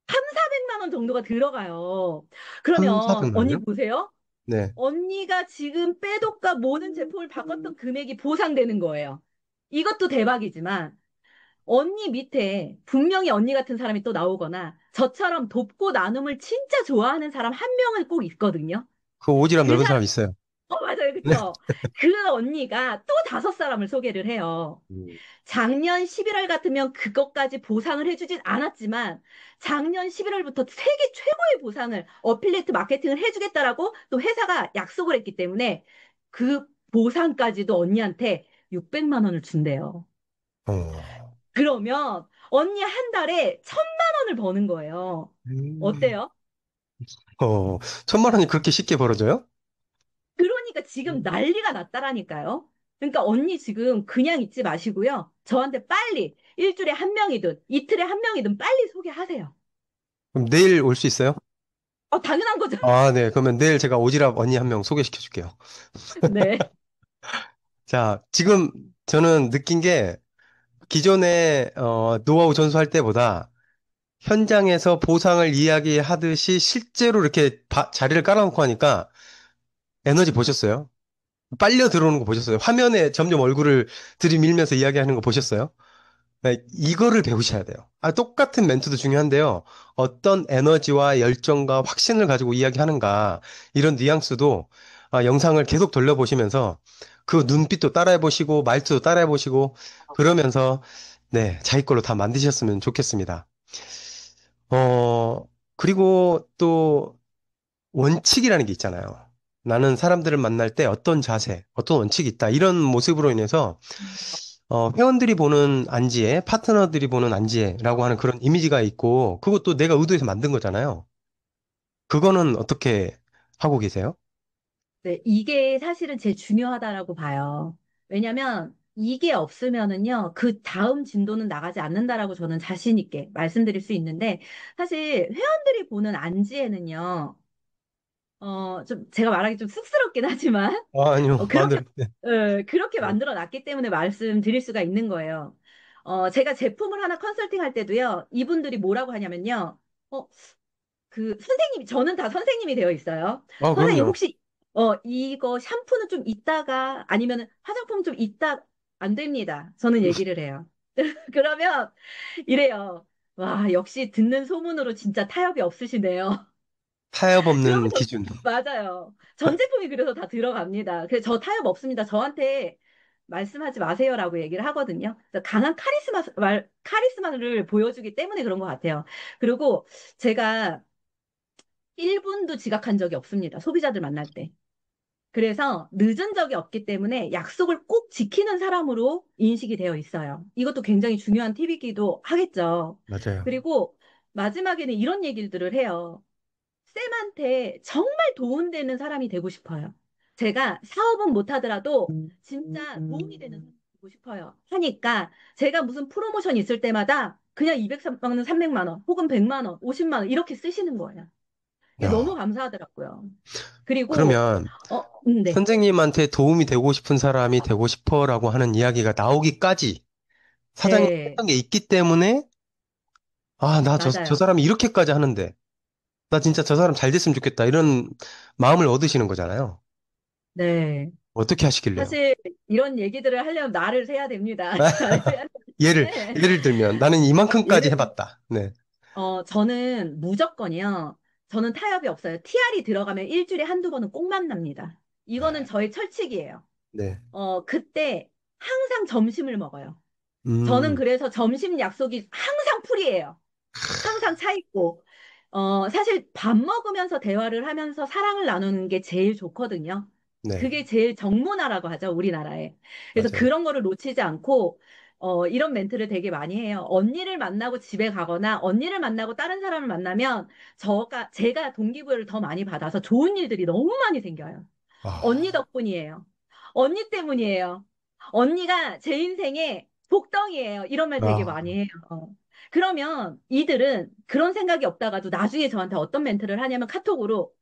400만 원 정도가 들어가요. 3, 그러면 언니 400만요? 보세요. 네. 언니가 지금 빼독과 모든 제품을 바꿨던 금액이 보상되는 거예요. 이것도 대박이지만 언니 밑에 분명히 언니 같은 사람이 또 나오거나 저처럼 돕고 나눔을 진짜 좋아하는 사람 한 명은 꼭 있거든요. 그 오지랖 그 넓은 사람, 사람 있어요. 맞아요. 네. 그쵸? 그 언니가 또 5사람을 소개를 해요. 음. 작년 11월 같으면 그것까지 보상을 해주진 않았지만 작년 11월부터 세계 최고의 보상을 어필리에이트 마케팅을 해주겠다라고 또 회사가 약속을 했기 때문에 그 보상까지도 언니한테 600만 원을 준대요. 어. 그러면 언니 한 달에 1,000만 원을 버는 거예요. 음. 어때요? 어, 1,000만 원이 그렇게 쉽게 벌어져요? 그러니까 지금 난리가 났다라니까요. 그러니까 언니 지금 그냥 있지 마시고요. 저한테 빨리 일주일에 한 명이든 이틀에 한 명이든 빨리 소개하세요. 그럼 내일 올 수 있어요? 당연한 거죠. 아, 네. 그러면 내일 제가 오지랖 언니 한 명 소개시켜 줄게요. 네. 자, 지금 저는 느낀 게 기존에 노하우 전수할 때보다 현장에서 보상을 이야기하듯이 실제로 이렇게 자리를 깔아놓고 하니까 에너지 보셨어요? 빨려 들어오는 거 보셨어요? 화면에 점점 얼굴을 들이밀면서 이야기하는 거 보셨어요? 네, 이거를 배우셔야 돼요. 똑같은 멘트도 중요한데요. 어떤 에너지와 열정과 확신을 가지고 이야기하는가, 이런 뉘앙스도 영상을 계속 돌려보시면서 그 눈빛도 따라해보시고, 말투도 따라해보시고, 그러면서, 네, 자기 걸로 다 만드셨으면 좋겠습니다. 어, 그리고 또 원칙이라는 게 있잖아요. 나는 사람들을 만날 때 어떤 자세, 어떤 원칙이 있다. 이런 모습으로 인해서 회원들이 보는 안지에, 파트너들이 보는 안지에라고 하는 그런 이미지가 있고, 그것도 내가 의도해서 만든 거잖아요. 그거는 어떻게 하고 계세요? 네, 이게 사실은 제일 중요하다라고 봐요. 왜냐면 이게 없으면은요, 그 다음 진도는 나가지 않는다라고 저는 자신 있게 말씀드릴 수 있는데, 사실 회원들이 보는 안지에는요, 좀 제가 말하기 좀 쑥스럽긴 하지만, 아, 아니요. 그렇게, 마음대로. 네. 그렇게 네. 만들어 놨기 때문에 말씀드릴 수가 있는 거예요. 제가 제품을 하나 컨설팅 할 때도요, 이분들이 뭐라고 하냐면요, 어, 선생님이, 저는 다 선생님이 되어 있어요. 아, 선생님, 그럼요. 혹시, 이거 샴푸는 좀 이따가, 아니면 화장품 좀 이따, 안 됩니다. 저는 얘기를 해요. 그러면, 이래요. 와, 역시 듣는 소문으로 진짜 타협이 없으시네요. 타협 그러면 없는 기준. 맞아요. 전 제품이 그래서 다 들어갑니다. 그래서 저 타협 없습니다. 저한테 말씀하지 마세요라고 얘기를 하거든요. 그래서 강한 카리스마를 보여주기 때문에 그런 것 같아요. 그리고 제가 1분도 지각한 적이 없습니다. 소비자들 만날 때. 그래서 늦은 적이 없기 때문에 약속을 꼭 지키는 사람으로 인식이 되어 있어요. 이것도 굉장히 중요한 팁이기도 하겠죠. 맞아요. 그리고 마지막에는 이런 얘기들을 해요. 쌤한테 정말 도움되는 사람이 되고 싶어요. 제가 사업은 못하더라도 진짜 도움이 되는 사람이 되고 싶어요. 하니까 제가 무슨 프로모션 있을 때마다 그냥 200만 원, 300만 원, 혹은 100만 원, 50만 원 이렇게 쓰시는 거예요. 이게 너무 야, 감사하더라고요. 그리고 그러면 네. 선생님한테 도움이 되고 싶은 사람이 되고 싶어라고 하는 이야기가 나오기까지 사장님이 네, 했던 게 있기 때문에 아, 저 맞아요. 사람이 이렇게까지 하는데 나 진짜 저 사람 잘 됐으면 좋겠다 이런 마음을 얻으시는 거잖아요. 네. 어떻게 하시길래요? 사실 이런 얘기들을 하려면 나를 세야 됩니다. 나를 세야 예를, 되는데 예를 들면 나는 이만큼까지 예를 해봤다. 네. 저는 무조건이요. 저는 타협이 없어요. TR이 들어가면 일주일에 한두 번은 꼭 만납니다. 이거는 저의 철칙이에요. 네. 그때 항상 점심을 먹어요. 저는 음, 그래서 점심 약속이 항상 풀이에요. 항상 차 있고. 사실 밥 먹으면서 대화를 하면서 사랑을 나누는 게 제일 좋거든요. 네. 그게 제일 정문화라고 하죠, 우리나라에. 그래서 맞아요. 그런 거를 놓치지 않고, 이런 멘트를 되게 많이 해요. 언니를 만나고 집에 가거나, 언니를 만나고 다른 사람을 만나면, 제가 동기부여를 더 많이 받아서 좋은 일들이 너무 많이 생겨요. 언니 아, 덕분이에요. 언니 때문이에요. 언니가 제 인생의 복덩이에요. 이런 말 되게 아, 많이 해요. 그러면 이들은 그런 생각이 없다가도 나중에 저한테 어떤 멘트를 하냐면 카톡으로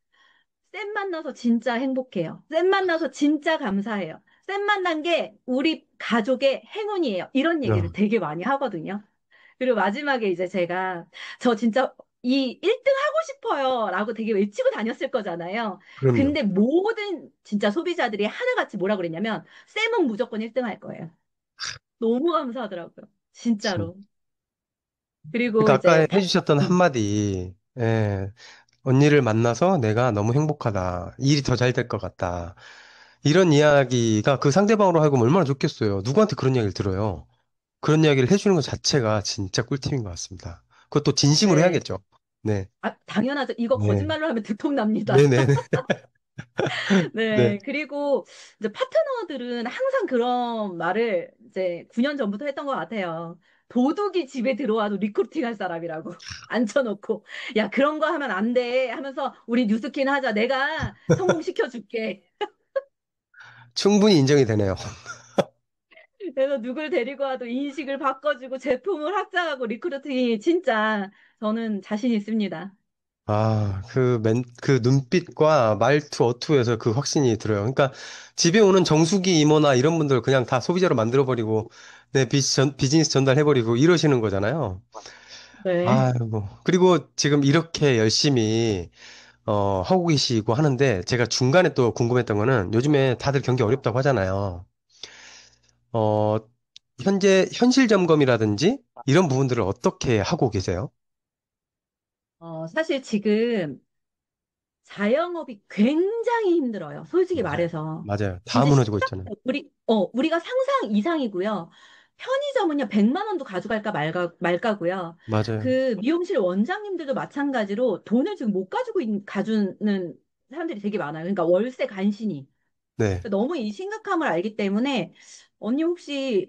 쌤 만나서 진짜 행복해요. 쌤 만나서 진짜 감사해요. 쌤 만난 게 우리 가족의 행운이에요. 이런 얘기를 어, 되게 많이 하거든요. 그리고 마지막에 이제 제가 저 진짜 이 1등 하고 싶어요 라고 되게 외치고 다녔을 거잖아요. 그럼요. 근데 모든 진짜 소비자들이 하나같이 뭐라 그랬냐면 쌤은 무조건 1등 할 거예요. 너무 감사하더라고요. 참. 진짜로. 그리고 그러니까 아까 이제 해주셨던 한마디, 예, 언니를 만나서 내가 너무 행복하다. 일이 더 잘 될 것 같다. 이런 이야기가 그 상대방으로 하여금 얼마나 좋겠어요. 누구한테 그런 이야기를 들어요. 그런 이야기를 해주는 것 자체가 진짜 꿀팁인 것 같습니다. 그것도 진심으로 네. 해야겠죠. 네. 당연하죠. 이거 네. 거짓말로 하면 들통납니다. 네네네. 네. 네. 그리고 이제 파트너들은 항상 그런 말을 이제 9년 전부터 했던 것 같아요. 도둑이 집에 들어와도 리크루팅 할 사람이라고. 앉혀놓고. 야, 그런 거 하면 안 돼. 하면서 우리 뉴스킨 하자. 내가 성공시켜줄게. 충분히 인정이 되네요. 그래서 누굴 데리고 와도 인식을 바꿔주고 제품을 확장하고 리크루팅이 진짜 저는 자신 있습니다. 아, 그 눈빛과 말투, 어투에서 그 확신이 들어요. 그러니까 집에 오는 정수기 이모나 이런 분들 그냥 다 소비자로 만들어버리고, 내 비즈니스 전달해버리고 이러시는 거잖아요. 네. 아이고. 그리고 지금 이렇게 열심히, 하고 계시고 하는데, 제가 중간에 또 궁금했던 거는 요즘에 다들 경기 어렵다고 하잖아요. 어, 현실 점검이라든지 이런 부분들을 어떻게 하고 계세요? 사실 지금 자영업이 굉장히 힘들어요. 솔직히 맞아요. 말해서. 맞아요. 다 진짜 무너지고 있잖아요. 우리가 상상 이상이고요. 편의점은요, 100만 원도 가져갈까 말까고요. 맞아요. 그 미용실 원장님들도 마찬가지로 돈을 지금 못 가주는 사람들이 되게 많아요. 그러니까 월세 간신히. 네. 너무 이 심각함을 알기 때문에 언니 혹시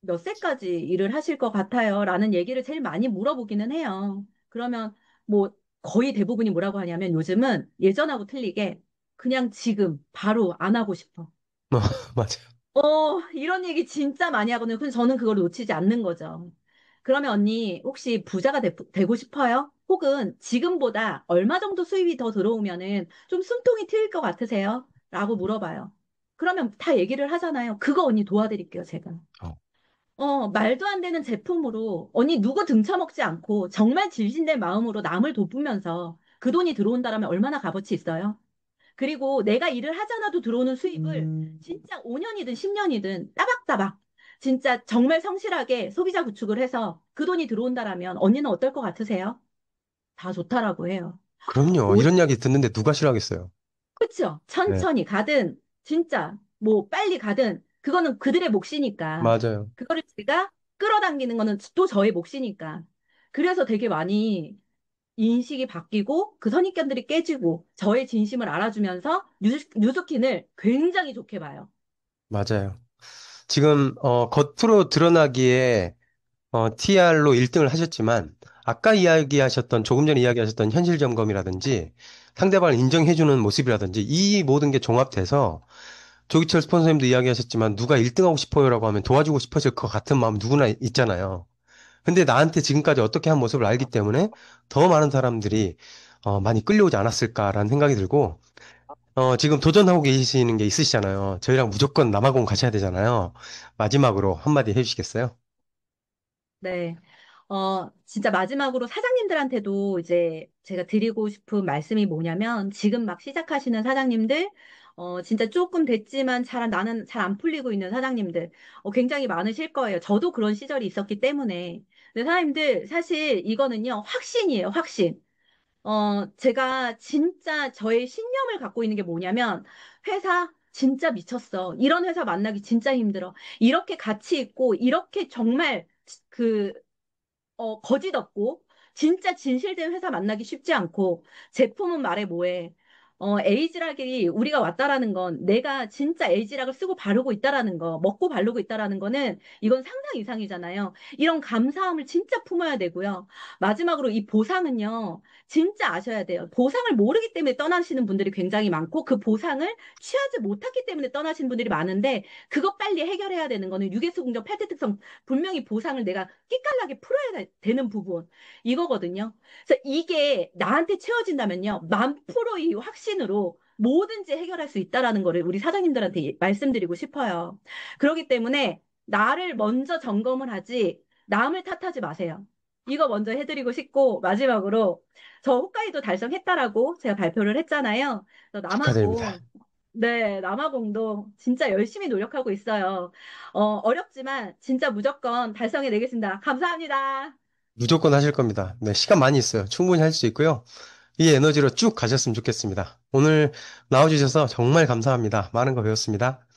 몇 세까지 일을 하실 것 같아요? 라는 얘기를 제일 많이 물어보기는 해요. 그러면 뭐 거의 대부분이 뭐라고 하냐면 요즘은 예전하고 틀리게 그냥 지금 바로 안 하고 싶어. 맞아요. 이런 얘기 진짜 많이 하거든요. 근데 저는 그걸 놓치지 않는 거죠. 그러면 언니, 혹시 부자가 되고 싶어요? 혹은 지금보다 얼마 정도 수입이 더 들어오면은 좀 숨통이 트일 것 같으세요? 라고 물어봐요. 그러면 다 얘기를 하잖아요. 그거 언니 도와드릴게요, 제가. 어, 말도 안 되는 제품으로 언니 누구 등쳐먹지 않고 정말 진심된 마음으로 남을 돕으면서 그 돈이 들어온다라면 얼마나 값어치 있어요? 그리고 내가 일을 하잖아도 들어오는 수입을 진짜 5년이든 10년이든 따박따박 진짜 정말 성실하게 소비자 구축을 해서 그 돈이 들어온다라면 언니는 어떨 것 같으세요? 다 좋다라고 해요. 그럼요. 오, 이런 이야기 듣는데 누가 싫어하겠어요. 그렇죠. 네, 천천히 가든 진짜 뭐 빨리 가든 그거는 그들의 몫이니까 맞아요. 그거를 제가 끌어당기는 거는 또 저의 몫이니까 그래서 되게 많이 인식이 바뀌고 그 선입견들이 깨지고 저의 진심을 알아주면서 뉴스킨을 굉장히 좋게 봐요. 맞아요. 지금, 겉으로 드러나기에, TR로 1등을 하셨지만, 아까 이야기하셨던, 조금 전에 이야기하셨던 현실 점검이라든지, 상대방을 인정해주는 모습이라든지, 이 모든 게 종합돼서, 조기철 스폰서님도 이야기하셨지만, 누가 1등하고 싶어요라고 하면 도와주고 싶어질 것 같은 마음 누구나 있잖아요. 근데 나한테 지금까지 어떻게 한 모습을 알기 때문에 더 많은 사람들이 많이 끌려오지 않았을까라는 생각이 들고, 지금 도전하고 계시는 게 있으시잖아요. 저희랑 무조건 남아공 가셔야 되잖아요. 마지막으로 한마디 해주시겠어요? 네. 진짜 마지막으로 사장님들한테도 이제 제가 드리고 싶은 말씀이 뭐냐면 지금 막 시작하시는 사장님들, 진짜 조금 됐지만 나는 잘 안 풀리고 있는 사장님들, 굉장히 많으실 거예요. 저도 그런 시절이 있었기 때문에. 근데 사장님들, 사실 이거는요, 확신이에요, 확신. 제가 진짜 저의 신념을 갖고 있는 게 뭐냐면, 회사 진짜 미쳤어. 이런 회사 만나기 진짜 힘들어. 이렇게 가치 있고, 이렇게 정말 그 거짓 없고, 진짜 진실된 회사 만나기 쉽지 않고, 제품은 말해 뭐해. 에이지락이 우리가 왔다라는 건 내가 진짜 에이지락을 쓰고 바르고 있다라는 거, 먹고 바르고 있다라는 거는 이건 상상 이상이잖아요. 이런 감사함을 진짜 품어야 되고요. 마지막으로 이 보상은요, 진짜 아셔야 돼요. 보상을 모르기 때문에 떠나시는 분들이 굉장히 많고, 그 보상을 취하지 못했기 때문에 떠나시는 분들이 많은데, 그거 빨리 해결해야 되는 거는 유계수 공정 팔대 특성 분명히 보상을 내가 끼깔나게 풀어야 되는 부분 이거거든요. 그래서 이게 나한테 채워진다면요, 1000%의 확신으로 뭐든지 해결할 수 있다라는 거를 우리 사장님들한테 말씀드리고 싶어요. 그렇기 때문에 나를 먼저 점검을 하지 남을 탓하지 마세요. 이거 먼저 해드리고 싶고 마지막으로 저 홋카이도 달성했다라고 제가 발표를 했잖아요. 그래서 축하드립니다. 남아공 네, 남아공도 진짜 열심히 노력하고 있어요. 어렵지만 진짜 무조건 달성해내겠습니다. 감사합니다. 무조건 하실 겁니다. 네, 시간 많이 있어요. 충분히 할 수 있고요. 이 에너지로 쭉 가셨으면 좋겠습니다. 오늘 나와주셔서 정말 감사합니다. 많은 거 배웠습니다.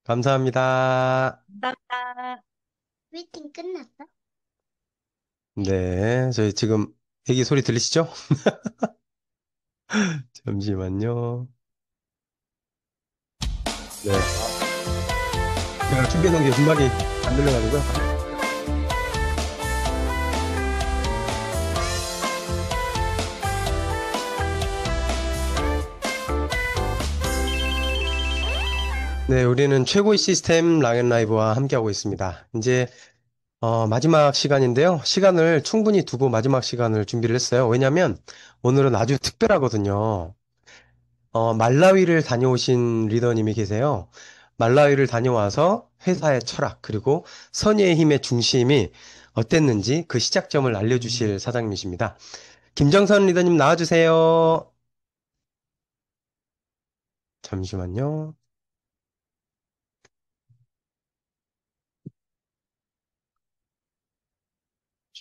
감사합니다. 감사합니다. 미팅 끝났어? 네, 저희 지금 애기 소리 들리시죠? 잠시만요. 네, 제가 준비해놓은 게 음악이 안 들려가지고요. 네, 우리는 최고의 시스템 랑앤 라이브와 함께하고 있습니다. 이제 마지막 시간인데요. 시간을 충분히 두고 마지막 시간을 준비를 했어요. 왜냐면 오늘은 아주 특별하거든요. 말라위를 다녀오신 리더님이 계세요. 말라위를 다녀와서 회사의 철학, 그리고 선의의 힘의 중심이 어땠는지 그 시작점을 알려주실 사장님이십니다. 김정선 리더님 나와주세요. 잠시만요.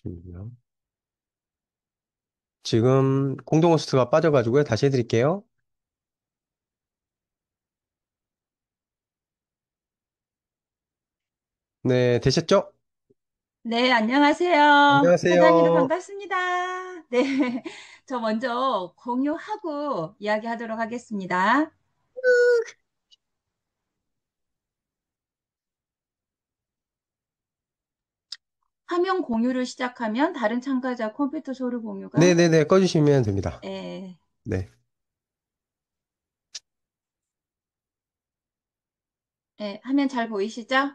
잠시만요. 지금 공동 호스트가 빠져가지고요. 다시 해드릴게요. 네, 되셨죠? 네, 안녕하세요. 사장님도 안녕하세요. 반갑습니다. 네, 저 먼저 공유하고 이야기하도록 하겠습니다. 화면 공유를 시작하면 다른 참가자 컴퓨터 소리 공유가 네네네, 꺼주시면 됩니다. 예, 네. 예, 화면 잘 보이시죠?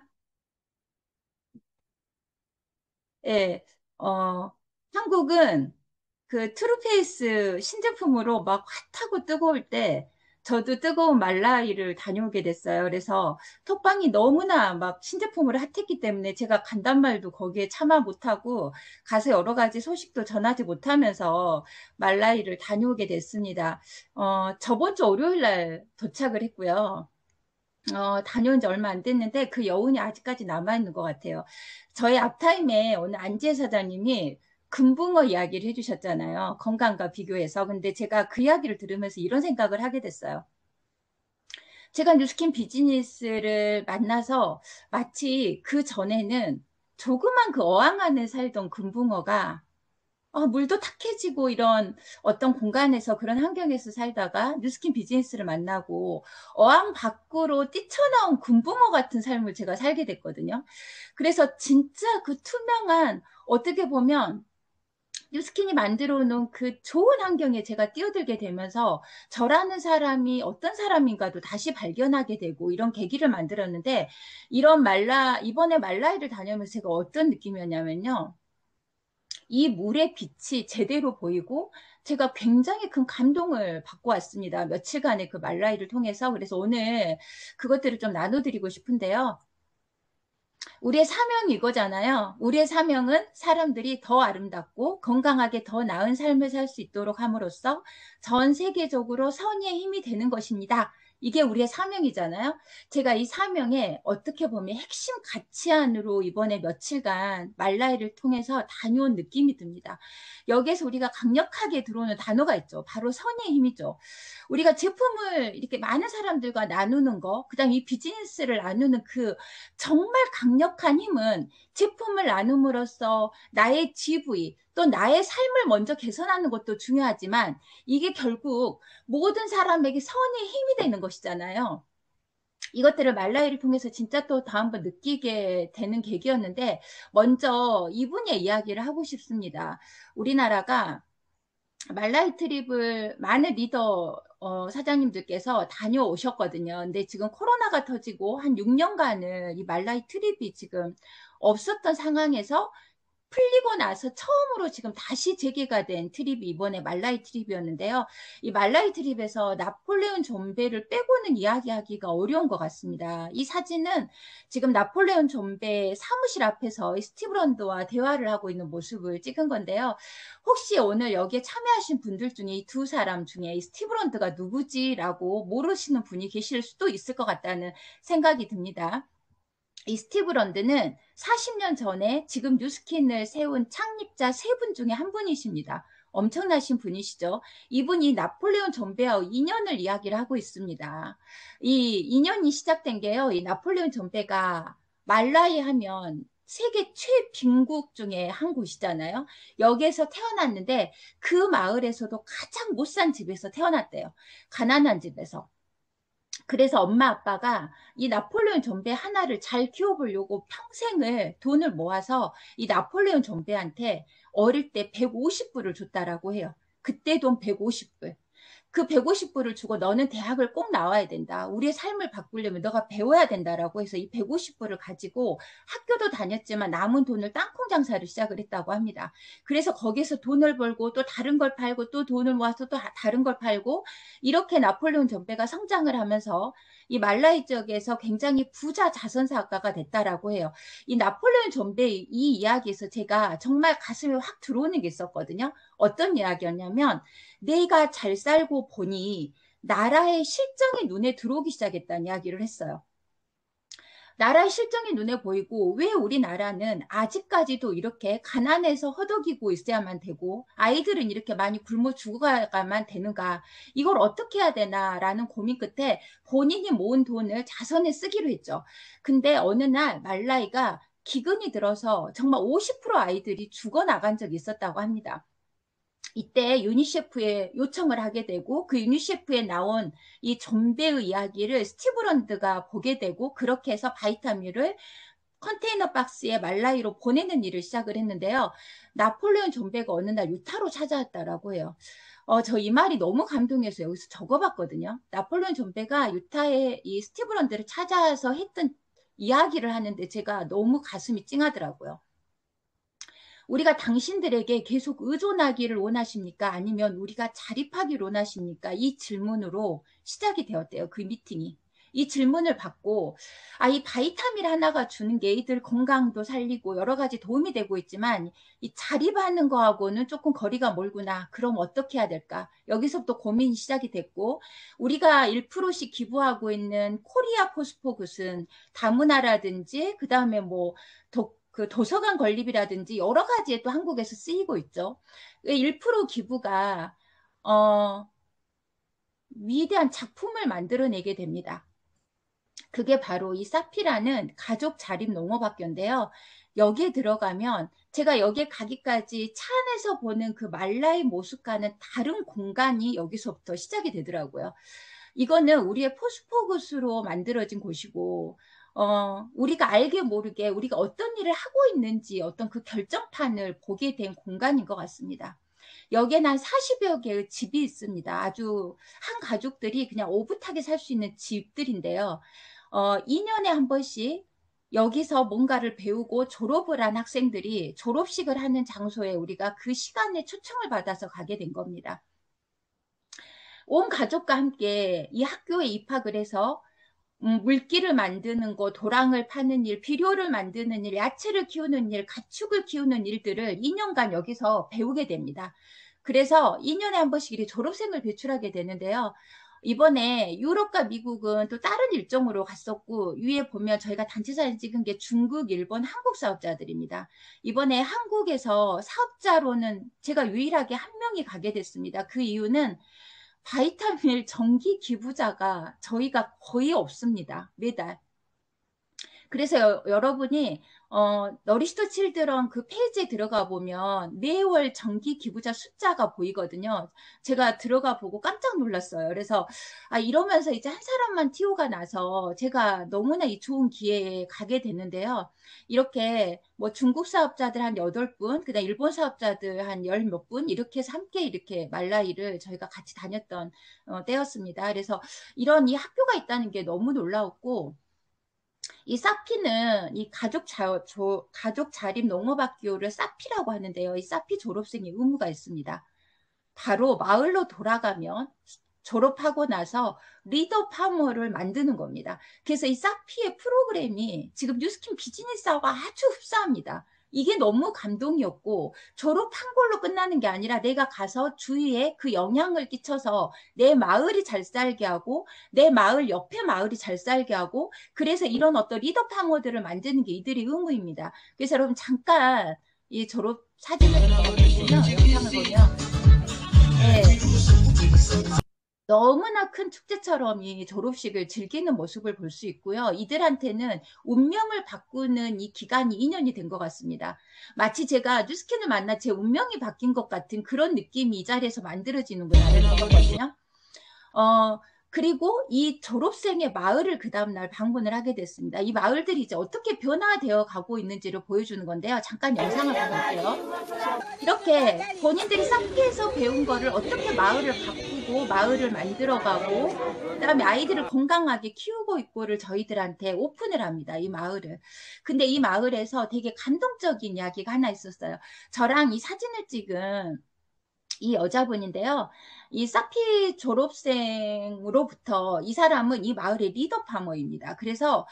예, 어, 한국은 그 트루페이스 신제품으로 막 핫하고 뜨거울 때 저도 뜨거운 말라이를 다녀오게 됐어요. 그래서 톡방이 너무나 막 신제품으로 핫했기 때문에 제가 간단 말도 거기에 참아 못하고 가서 여러 가지 소식도 전하지 못하면서 말라이를 다녀오게 됐습니다. 저번 주 월요일 날 도착을 했고요. 다녀온 지 얼마 안 됐는데 그 여운이 아직까지 남아있는 것 같아요. 저희 앞타임에 오늘 안지혜 사장님이 금붕어 이야기를 해주셨잖아요. 건강과 비교해서. 근데 제가 그 이야기를 들으면서 이런 생각을 하게 됐어요. 제가 뉴스킨 비즈니스를 만나서 마치 그 전에는 조그만 그 어항 안에 살던 금붕어가 물도 탁해지고 이런 어떤 공간에서 그런 환경에서 살다가 뉴스킨 비즈니스를 만나고 어항 밖으로 뛰쳐나온 금붕어 같은 삶을 제가 살게 됐거든요. 그래서 진짜 그 투명한 어떻게 보면 뉴스킨이 만들어 놓은 그 좋은 환경에 제가 뛰어들게 되면서 저라는 사람이 어떤 사람인가도 다시 발견하게 되고 이런 계기를 만들었는데 이번에 말라이를 다녀오면서 제가 어떤 느낌이었냐면요. 이 물의 빛이 제대로 보이고 제가 굉장히 큰 감동을 받고 왔습니다. 며칠간의 그 말라이를 통해서. 그래서 오늘 그것들을 좀 나눠드리고 싶은데요. 우리의 사명이 이거잖아요. 우리의 사명은 사람들이 더 아름답고 건강하게 더 나은 삶을 살 수 있도록 함으로써 전 세계적으로 선의의 힘이 되는 것입니다. 이게 우리의 사명이잖아요. 제가 이 사명에 어떻게 보면 핵심 가치 안으로 이번에 며칠간 말라이를 통해서 다녀온 느낌이 듭니다. 여기에서 우리가 강력하게 들어오는 단어가 있죠. 바로 선의의 힘이죠. 우리가 제품을 이렇게 많은 사람들과 나누는 거, 그다음 이 비즈니스를 나누는 그 정말 강력한 힘은 제품을 나눔으로써 나의 GV 또 나의 삶을 먼저 개선하는 것도 중요하지만 이게 결국 모든 사람에게 선의 힘이 되는 것이잖아요. 이것들을 말라이를 통해서 진짜 또 다음번 느끼게 되는 계기였는데 먼저 이분의 이야기를 하고 싶습니다. 우리나라가 말라이 트립을 많은 리더 사장님들께서 다녀오셨거든요. 근데 지금 코로나가 터지고 한 6년간은 이 말라이 트립이 지금 없었던 상황에서 풀리고 나서 처음으로 지금 다시 재개가 된 트립이 이번에 말라이 트립이었는데요. 이 말라이 트립에서 나폴레옹 존베를 빼고는 이야기하기가 어려운 것 같습니다. 이 사진은 지금 나폴레옹 존베 사무실 앞에서 스티브 런드와 대화를 하고 있는 모습을 찍은 건데요. 혹시 오늘 여기에 참여하신 분들 중에 이 두 사람 중에 이 스티브 런드가 누구지라고 모르시는 분이 계실 수도 있을 것 같다는 생각이 듭니다. 이 스티브 런드는 40년 전에 지금 뉴스킨을 세운 창립자 세 분 중에 한 분이십니다. 엄청나신 분이시죠. 이분이 나폴레옹 존베와 인연을 이야기를 하고 있습니다. 이 인연이 시작된 게요. 이 나폴레옹 존베가 말라이 하면 세계 최빈국 중에 한 곳이잖아요. 여기에서 태어났는데 그 마을에서도 가장 못 산 집에서 태어났대요. 가난한 집에서. 그래서 엄마 아빠가 이 나폴레옹 존베 하나를 잘 키워보려고 평생을 돈을 모아서 이 나폴레옹 존베한테 어릴 때 150불을 줬다라고 해요. 그때 돈 150불. 그 150불을 주고 너는 대학을 꼭 나와야 된다. 우리의 삶을 바꾸려면 너가 배워야 된다라고 해서 이 150불을 가지고 학교도 다녔지만 남은 돈을 땅콩 장사를 시작을 했다고 합니다. 그래서 거기서 돈을 벌고 또 다른 걸 팔고 또 돈을 모아서 또 다른 걸 팔고 이렇게 나폴레옹 존베가 성장을 하면서 이 말라이 지역에서 굉장히 부자 자선사업가가 됐다라고 해요. 이 나폴레옹 존베 이 이야기에서 제가 정말 가슴에 확 들어오는 게 있었거든요. 어떤 이야기였냐면 내가 잘 살고 보니 나라의 실정이 눈에 들어오기 시작했다는 이야기를 했어요. 나라의 실정이 눈에 보이고 왜 우리나라는 아직까지도 이렇게 가난해서 허덕이고 있어야만 되고 아이들은 이렇게 많이 굶어 죽어가야만 되는가, 이걸 어떻게 해야 되나라는 고민 끝에 본인이 모은 돈을 자선에 쓰기로 했죠. 근데 어느 날 말라이가 기근이 들어서 정말 50% 아이들이 죽어나간 적이 있었다고 합니다. 이때 유니세프에 요청을 하게 되고 그 유니세프에 나온 이 존베의 이야기를 스티브 런드가 보게 되고 그렇게 해서 바이타뮤를 컨테이너 박스에 말라이로 보내는 일을 시작을 했는데요. 나폴레옹 존베가 어느 날 유타로 찾아왔다라고 해요. 저 이 말이 너무 감동해서 여기서 적어봤거든요. 나폴레옹 존베가 유타의 이 스티브 런드를 찾아서 했던 이야기를 하는데 제가 너무 가슴이 찡하더라고요. 우리가 당신들에게 계속 의존하기를 원하십니까? 아니면 우리가 자립하기를 원하십니까? 이 질문으로 시작이 되었대요. 그 미팅이. 이 질문을 받고 이 바이타민 하나가 주는 게 이들 건강도 살리고 여러 가지 도움이 되고 있지만 이 자립하는 거하고는 조금 거리가 멀구나. 그럼 어떻게 해야 될까? 여기서부터 고민이 시작이 됐고 우리가 1%씩 기부하고 있는 코리아 포스포굿은 다문화라든지 그 다음에 뭐 그 도서관 건립이라든지 여러 가지에 또 한국에서 쓰이고 있죠. 1% 기부가 위대한 작품을 만들어내게 됩니다. 그게 바로 이 사피라는 가족 자립 농업학교인데요. 여기에 들어가면 제가 여기에 가기까지 차 안에서 보는 그 말라의 모습과는 다른 공간이 여기서부터 시작이 되더라고요. 이거는 우리의 포스포굿으로 만들어진 곳이고 우리가 알게 모르게 우리가 어떤 일을 하고 있는지 어떤 그 결정판을 보게 된 공간인 것 같습니다. 여기에는 한 40여 개의 집이 있습니다. 아주 한 가족들이 그냥 오붓하게 살 수 있는 집들인데요. 2년에 한 번씩 여기서 뭔가를 배우고 졸업을 한 학생들이 졸업식을 하는 장소에 우리가 그 시간에 초청을 받아서 가게 된 겁니다. 온 가족과 함께 이 학교에 입학을 해서 물기를 만드는 거, 도랑을 파는 일, 비료를 만드는 일, 야채를 키우는 일, 가축을 키우는 일들을 2년간 여기서 배우게 됩니다. 그래서 2년에 한 번씩 이렇게 졸업생을 배출하게 되는데요. 이번에 유럽과 미국은 또 다른 일정으로 갔었고 위에 보면 저희가 단체 사진 찍은 게 중국, 일본, 한국 사업자들입니다. 이번에 한국에서 사업자로는 제가 유일하게 한 명이 가게 됐습니다. 그 이유는 바이타밀 정기 기부자가 저희가 거의 없습니다. 매달. 그래서 여러분이 너리시더 칠드런 그 페이지에 들어가 보면 매월 정기 기부자 숫자가 보이거든요. 제가 들어가 보고 깜짝 놀랐어요. 그래서 이러면서 이제 한 사람만 티오가 나서 제가 너무나 이 좋은 기회에 가게 됐는데요. 이렇게 뭐 중국 사업자들 한 8분, 그다음 일본 사업자들 한 10 몇 분 이렇게 해서 함께 이렇게 말라이를 저희가 같이 다녔던 때였습니다. 그래서 이런 이 학교가 있다는 게 너무 놀라웠고 이 사피는 이 가족 자립 농업학교를 사피라고 하는데요. 이 사피 졸업생의 의무가 있습니다. 바로 마을로 돌아가면 졸업하고 나서 리더 파머를 만드는 겁니다. 그래서 이 사피의 프로그램이 지금 뉴스킨 비즈니스하고 아주 흡사합니다. 이게 너무 감동이었고 졸업한 걸로 끝나는 게 아니라 내가 가서 주위에 그 영향을 끼쳐서 내 마을이 잘 살게 하고 내 마을 옆에 마을이 잘 살게 하고 그래서 이런 어떤 리더 파머들을 만드는 게 이들의 의무입니다. 그래서 여러분 잠깐 이 졸업 사진을 보면 영상을 보면 네. 너무나 큰 축제처럼 이 졸업식을 즐기는 모습을 볼 수 있고요. 이들한테는 운명을 바꾸는 이 기간이 2년이 된 것 같습니다. 마치 제가 뉴스킨을 만나 제 운명이 바뀐 것 같은 그런 느낌이 이 자리에서 만들어지는구나 거거든요. 그리고 이 졸업생의 마을을 그 다음날 방문을 하게 됐습니다. 이 마을들이 이제 어떻게 변화되어 가고 있는지를 보여주는 건데요. 잠깐 영상을 보볼게요. 이렇게 본인들이 사피에서 배운 거를 어떻게 마을을 바꾸고 마을을 만들어가고 그 다음에 아이들을 건강하게 키우고 있고를 저희들한테 오픈을 합니다. 이 마을을. 근데 이 마을에서 되게 감동적인 이야기가 하나 있었어요. 저랑 이 사진을 찍은 이 여자분인데요. 이 사피 졸업생으로부터 이 사람은 이 마을의 리더 파머입니다. 그래서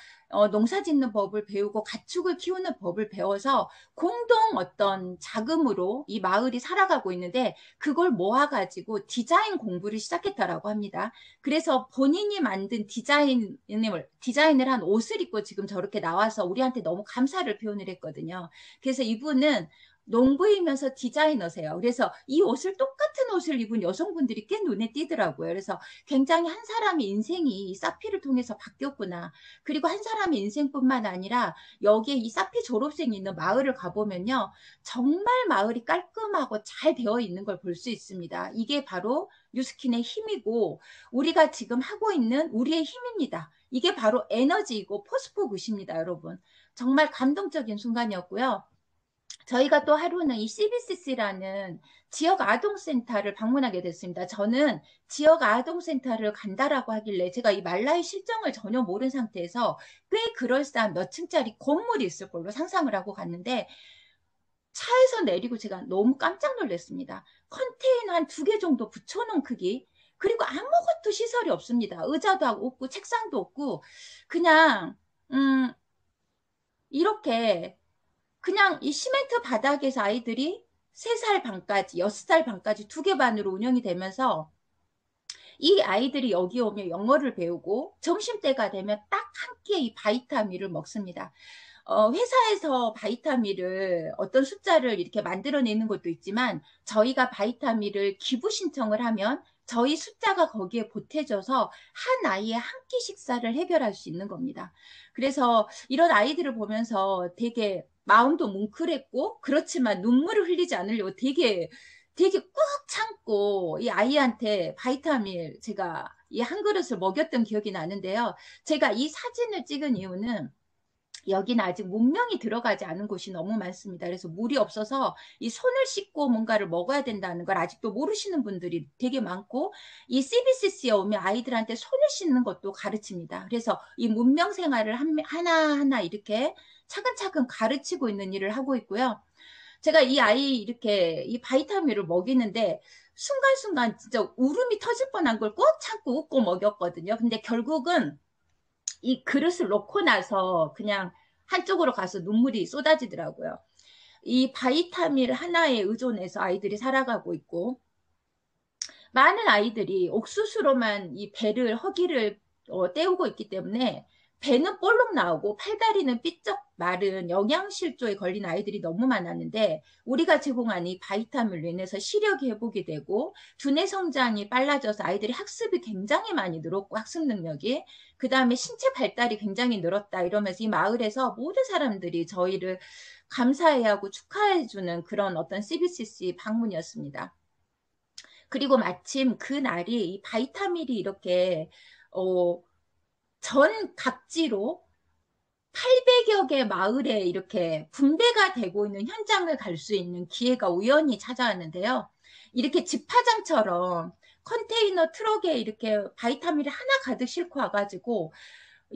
농사 짓는 법을 배우고 가축을 키우는 법을 배워서 공동 어떤 자금으로 이 마을이 살아가고 있는데 그걸 모아가지고 디자인 공부를 시작했다라고 합니다. 그래서 본인이 만든 디자인을 한 옷을 입고 지금 저렇게 나와서 우리한테 너무 감사를 표현을 했거든요. 그래서 이분은 농부이면서 디자이너세요. 그래서 이 옷을 똑같은 옷을 입은 여성분들이 꽤 눈에 띄더라고요. 그래서 굉장히 한 사람의 인생이 이 사피를 통해서 바뀌었구나. 그리고 한 사람의 인생뿐만 아니라 여기에 이 사피 졸업생이 있는 마을을 가보면요. 정말 마을이 깔끔하고 잘 되어 있는 걸 볼 수 있습니다. 이게 바로 뉴스킨의 힘이고 우리가 지금 하고 있는 우리의 힘입니다. 이게 바로 에너지이고 포스포굿입니다. 여러분. 정말 감동적인 순간이었고요. 저희가 또 하루는 이 CBCC라는 지역 아동센터를 방문하게 됐습니다. 저는 지역 아동센터를 간다라고 하길래 제가 이 말라의 실정을 전혀 모르는 상태에서 꽤 그럴싸한 몇 층짜리 건물이 있을 걸로 상상을 하고 갔는데 차에서 내리고 제가 너무 깜짝 놀랐습니다. 컨테이너 한 2개 정도 붙여놓은 크기. 그리고 아무것도 시설이 없습니다. 의자도 없고 책상도 없고 그냥 이렇게 그냥 이 시멘트 바닥에서 아이들이 3살 반까지, 6살 반까지 2개 반으로 운영이 되면서 이 아이들이 여기 오면 영어를 배우고 점심때가 되면 딱 한 끼에 이 바이타밀을 먹습니다. 회사에서 바이타밀을 어떤 숫자를 이렇게 만들어내는 것도 있지만 저희가 바이타밀을 기부 신청을 하면 저희 숫자가 거기에 보태져서 한 아이의 한 끼 식사를 해결할 수 있는 겁니다. 그래서 이런 아이들을 보면서 되게 마음도 뭉클했고 그렇지만 눈물을 흘리지 않으려고 되게 꾹 참고 이 아이한테 바이타밀 제가 이 한 그릇을 먹였던 기억이 나는데요. 제가 이 사진을 찍은 이유는 여기는 아직 문명이 들어가지 않은 곳이 너무 많습니다. 그래서 물이 없어서 이 손을 씻고 뭔가를 먹어야 된다는 걸 아직도 모르시는 분들이 되게 많고 이 CBCC에 오면 아이들한테 손을 씻는 것도 가르칩니다. 그래서 이 문명 생활을 하나하나 이렇게 차근차근 가르치고 있는 일을 하고 있고요. 제가 이 아이 이렇게 이 바이타민을 먹이는데 순간순간 진짜 울음이 터질 뻔한 걸 꼭 참고 웃고 먹였거든요. 근데 결국은 이 그릇을 놓고 나서 그냥 한쪽으로 가서 눈물이 쏟아지더라고요. 이 바이타민 하나에 의존해서 아이들이 살아가고 있고 많은 아이들이 옥수수로만 이 배를 허기를 때우고 있기 때문에 배는 볼록 나오고 팔다리는 삐쩍 마른 영양실조에 걸린 아이들이 너무 많았는데 우리가 제공한 이 바이타민로 인해서 시력이 회복이 되고 두뇌 성장이 빨라져서 아이들이 학습이 굉장히 많이 늘었고 학습 능력이 그 다음에 신체 발달이 굉장히 늘었다 이러면서 이 마을에서 모든 사람들이 저희를 감사해야 하고 축하해주는 그런 어떤 CBCC 방문이었습니다. 그리고 마침 그 날이 이 바이타밀이 이렇게 전 각지로 800여 개 마을에 이렇게 분배가 되고 있는 현장을 갈 수 있는 기회가 우연히 찾아왔는데요. 이렇게 집화장처럼 컨테이너 트럭에 이렇게 바이타밀을 하나 가득 싣고 와가지고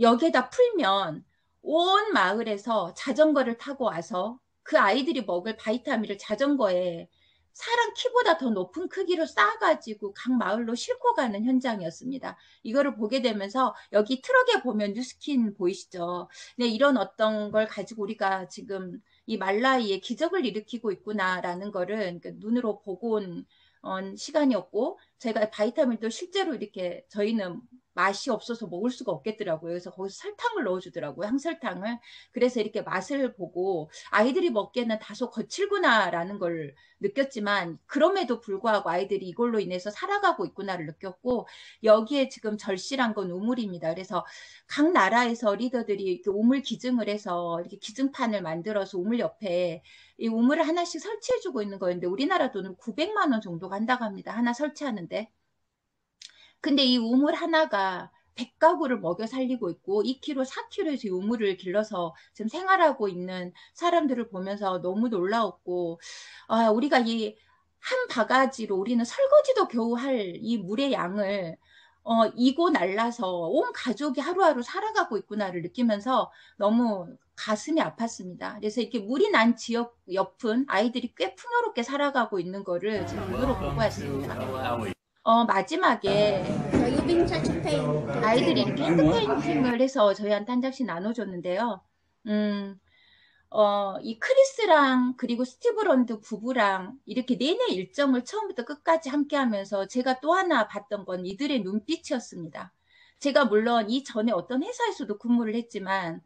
여기에다 풀면 온 마을에서 자전거를 타고 와서 그 아이들이 먹을 바이타밀을 자전거에 사람 키보다 더 높은 크기로 쌓아가지고 각 마을로 싣고 가는 현장이었습니다. 이거를 보게 되면서 여기 트럭에 보면 뉴스킨 보이시죠? 네, 이런 어떤 걸 가지고 우리가 지금 이 말라이에 기적을 일으키고 있구나라는 거를 눈으로 보고 온 시간이었고 제가 바이타민도 실제로 이렇게 저희는 맛이 없어서 먹을 수가 없겠더라고요. 그래서 거기서 설탕을 넣어주더라고요. 항설탕을. 그래서 이렇게 맛을 보고 아이들이 먹기에는 다소 거칠구나라는 걸 느꼈지만 그럼에도 불구하고 아이들이 이걸로 인해서 살아가고 있구나를 느꼈고 여기에 지금 절실한 건 우물입니다. 그래서 각 나라에서 리더들이 이렇게 우물 기증을 해서 이렇게 기증판을 만들어서 우물 옆에 이 우물을 하나씩 설치해주고 있는 거였는데 우리나라 돈은 900만 원 정도가 한다고 합니다. 하나 설치하는데. 근데 이 우물 하나가 100가구를 먹여 살리고 있고 2km, 4km에서 이 우물을 길러서 지금 생활하고 있는 사람들을 보면서 너무 놀라웠고 우리가 이 한 바가지로 우리는 설거지도 겨우 할 이 물의 양을 이고 날라서 온 가족이 하루하루 살아가고 있구나를 느끼면서 너무 가슴이 아팠습니다. 그래서 이렇게 물이 난 지역 옆은 아이들이 꽤 풍요롭게 살아가고 있는 거를 제 눈으로 보고 왔습니다. 마지막에 아이들이 이렇게 핸드페인팅을 해서 저희한테 한 장씩 나눠줬는데요. 이 크리스랑 그리고 스티브 런드 부부랑 이렇게 내내 일정을 처음부터 끝까지 함께 하면서 제가 또 하나 봤던 건 이들의 눈빛이었습니다. 제가 물론 이전에 어떤 회사에서도 근무를 했지만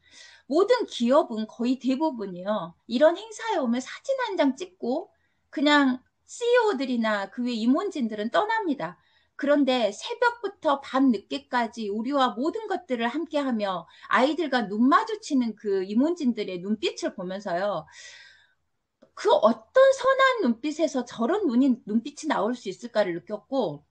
모든 기업은 거의 대부분이요. 이런 행사에 오면 사진 한 장 찍고 그냥 CEO들이나 그 외 임원진들은 떠납니다. 그런데 새벽부터 밤 늦게까지 우리와 모든 것들을 함께하며 아이들과 눈 마주치는 그 임원진들의 눈빛을 보면서요. 그 어떤 선한 눈빛에서 저런 눈빛이 나올 수 있을까를 느꼈고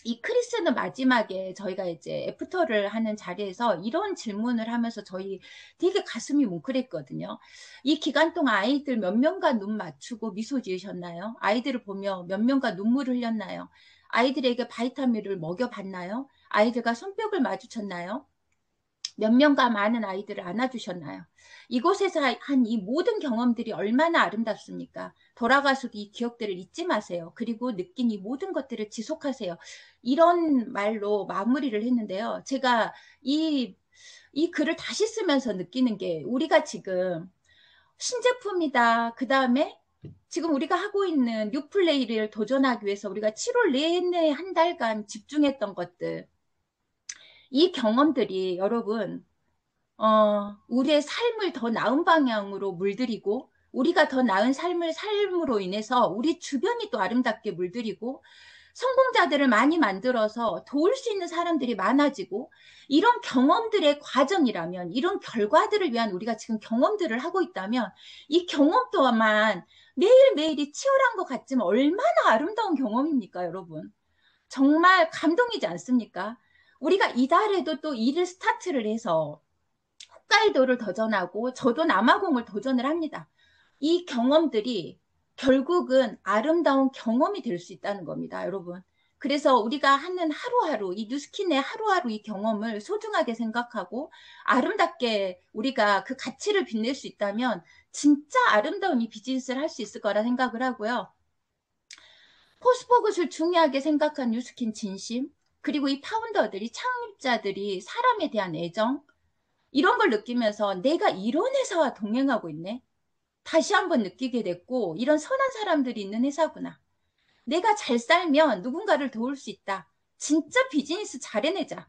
이 크리스는 마지막에 저희가 이제 애프터를 하는 자리에서 이런 질문을 하면서 저희 되게 가슴이 뭉클했거든요. 이 기간 동안 아이들 몇 명과 눈 맞추고 미소 지으셨나요? 아이들을 보며 몇 명과 눈물을 흘렸나요? 아이들에게 바이타민을 먹여봤나요? 아이들과 손뼉을 마주쳤나요? 몇 명과 많은 아이들을 안아주셨나요? 이곳에서 한 이 모든 경험들이 얼마나 아름답습니까? 돌아가서도 이 기억들을 잊지 마세요. 그리고 느낀 이 모든 것들을 지속하세요. 이런 말로 마무리를 했는데요. 제가 이 글을 다시 쓰면서 느끼는 게 우리가 지금 신제품이다. 그 다음에 지금 우리가 하고 있는 뉴플레이를 도전하기 위해서 우리가 7월 내내 한 달간 집중했던 것들, 이 경험들이 여러분 우리의 삶을 더 나은 방향으로 물들이고 우리가 더 나은 삶으로 인해서 우리 주변이 또 아름답게 물들이고 성공자들을 많이 만들어서 도울 수 있는 사람들이 많아지고 이런 경험들의 과정이라면 이런 결과들을 위한 우리가 지금 경험들을 하고 있다면 이 경험 또한 매일매일이 치열한 것 같지만 얼마나 아름다운 경험입니까, 여러분? 정말 감동이지 않습니까? 우리가 이달에도 또 일을 스타트를 해서 홋카이도를 도전하고 저도 남아공을 도전을 합니다. 이 경험들이 결국은 아름다운 경험이 될 수 있다는 겁니다, 여러분. 그래서 우리가 하는 하루하루, 이 뉴스킨의 하루하루 이 경험을 소중하게 생각하고 아름답게 우리가 그 가치를 빛낼 수 있다면 진짜 아름다운 이 비즈니스를 할 수 있을 거라 생각을 하고요. 포스포굿을 중요하게 생각한 뉴스킨 진심, 그리고 이 파운더들이, 창립자들이 사람에 대한 애정, 이런 걸 느끼면서 내가 이런 회사와 동행하고 있네. 다시 한번 느끼게 됐고 이런 선한 사람들이 있는 회사구나. 내가 잘 살면 누군가를 도울 수 있다. 진짜 비즈니스 잘 해내자.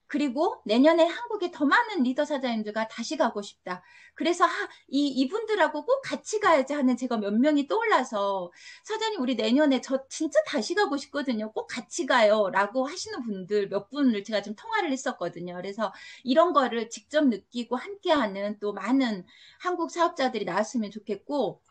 그리고 내년에 한국에 더 많은 리더 사장님들과 다시 가고 싶다. 그래서 이분들하고 꼭 같이 가야지 하는 제가 몇 명이 떠올라서 사장님 우리 내년에 저 진짜 다시 가고 싶거든요. 꼭 같이 가요. 라고 하시는 분들 몇 분을 제가 좀 통화를 했었거든요. 그래서 이런 거를 직접 느끼고 함께하는 또 많은 한국 사업자들이 나왔으면 좋겠고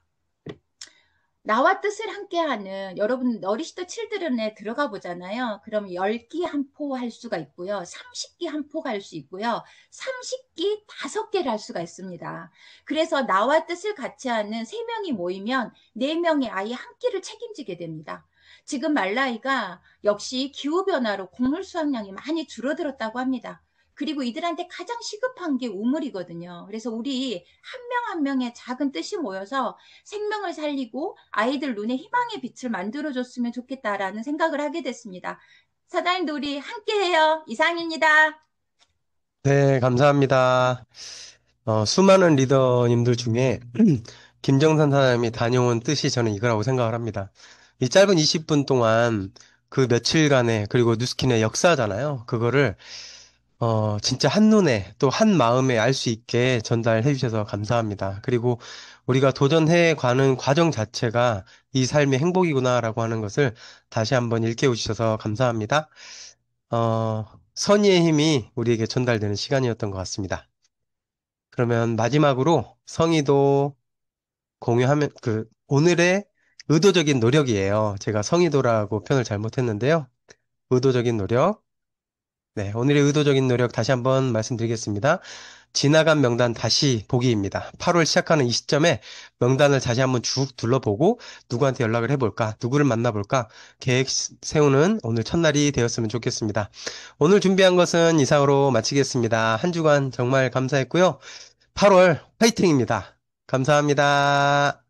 나와 뜻을 함께하는 여러분 너리시더 칠드런에 들어가 보잖아요. 그럼 10끼 한 포 할 수가 있고요. 30끼 한 포가 할 수 있고요. 30끼 5개를 할 수가 있습니다. 그래서 나와 뜻을 같이 하는 3명이 모이면 4명의 아이 한 끼를 책임지게 됩니다. 지금 말라이가 역시 기후변화로 곡물 수확량이 많이 줄어들었다고 합니다. 그리고 이들한테 가장 시급한 게 우물이거든요. 그래서 우리 한 명 한 명의 작은 뜻이 모여서 생명을 살리고 아이들 눈에 희망의 빛을 만들어줬으면 좋겠다라는 생각을 하게 됐습니다. 사장님도 우리 함께해요. 이상입니다. 네, 감사합니다. 수많은 리더님들 중에 김정선 사장님이 다녀온 뜻이 저는 이거라고 생각을 합니다. 이 짧은 20분 동안 그 며칠간의 그리고 뉴스킨의 역사잖아요. 그거를 진짜 한눈에 또 한 마음에 알 수 있게 전달해 주셔서 감사합니다. 그리고 우리가 도전해 가는 과정 자체가 이 삶의 행복이구나라고 하는 것을 다시 한번 일깨워 주셔서 감사합니다. 선의의 힘이 우리에게 전달되는 시간이었던 것 같습니다. 그러면 마지막으로 성의도 공유하면, 오늘의 의도적인 노력이에요. 제가 성의도라고 표현을 잘못했는데요. 의도적인 노력. 네, 오늘의 의도적인 노력 다시 한번 말씀드리겠습니다. 지나간 명단 다시 보기입니다. 8월 시작하는 이 시점에 명단을 다시 한번 쭉 둘러보고 누구한테 연락을 해볼까, 누구를 만나볼까 계획 세우는 오늘 첫날이 되었으면 좋겠습니다. 오늘 준비한 것은 이상으로 마치겠습니다. 한 주간 정말 감사했고요. 8월 화이팅입니다. 감사합니다.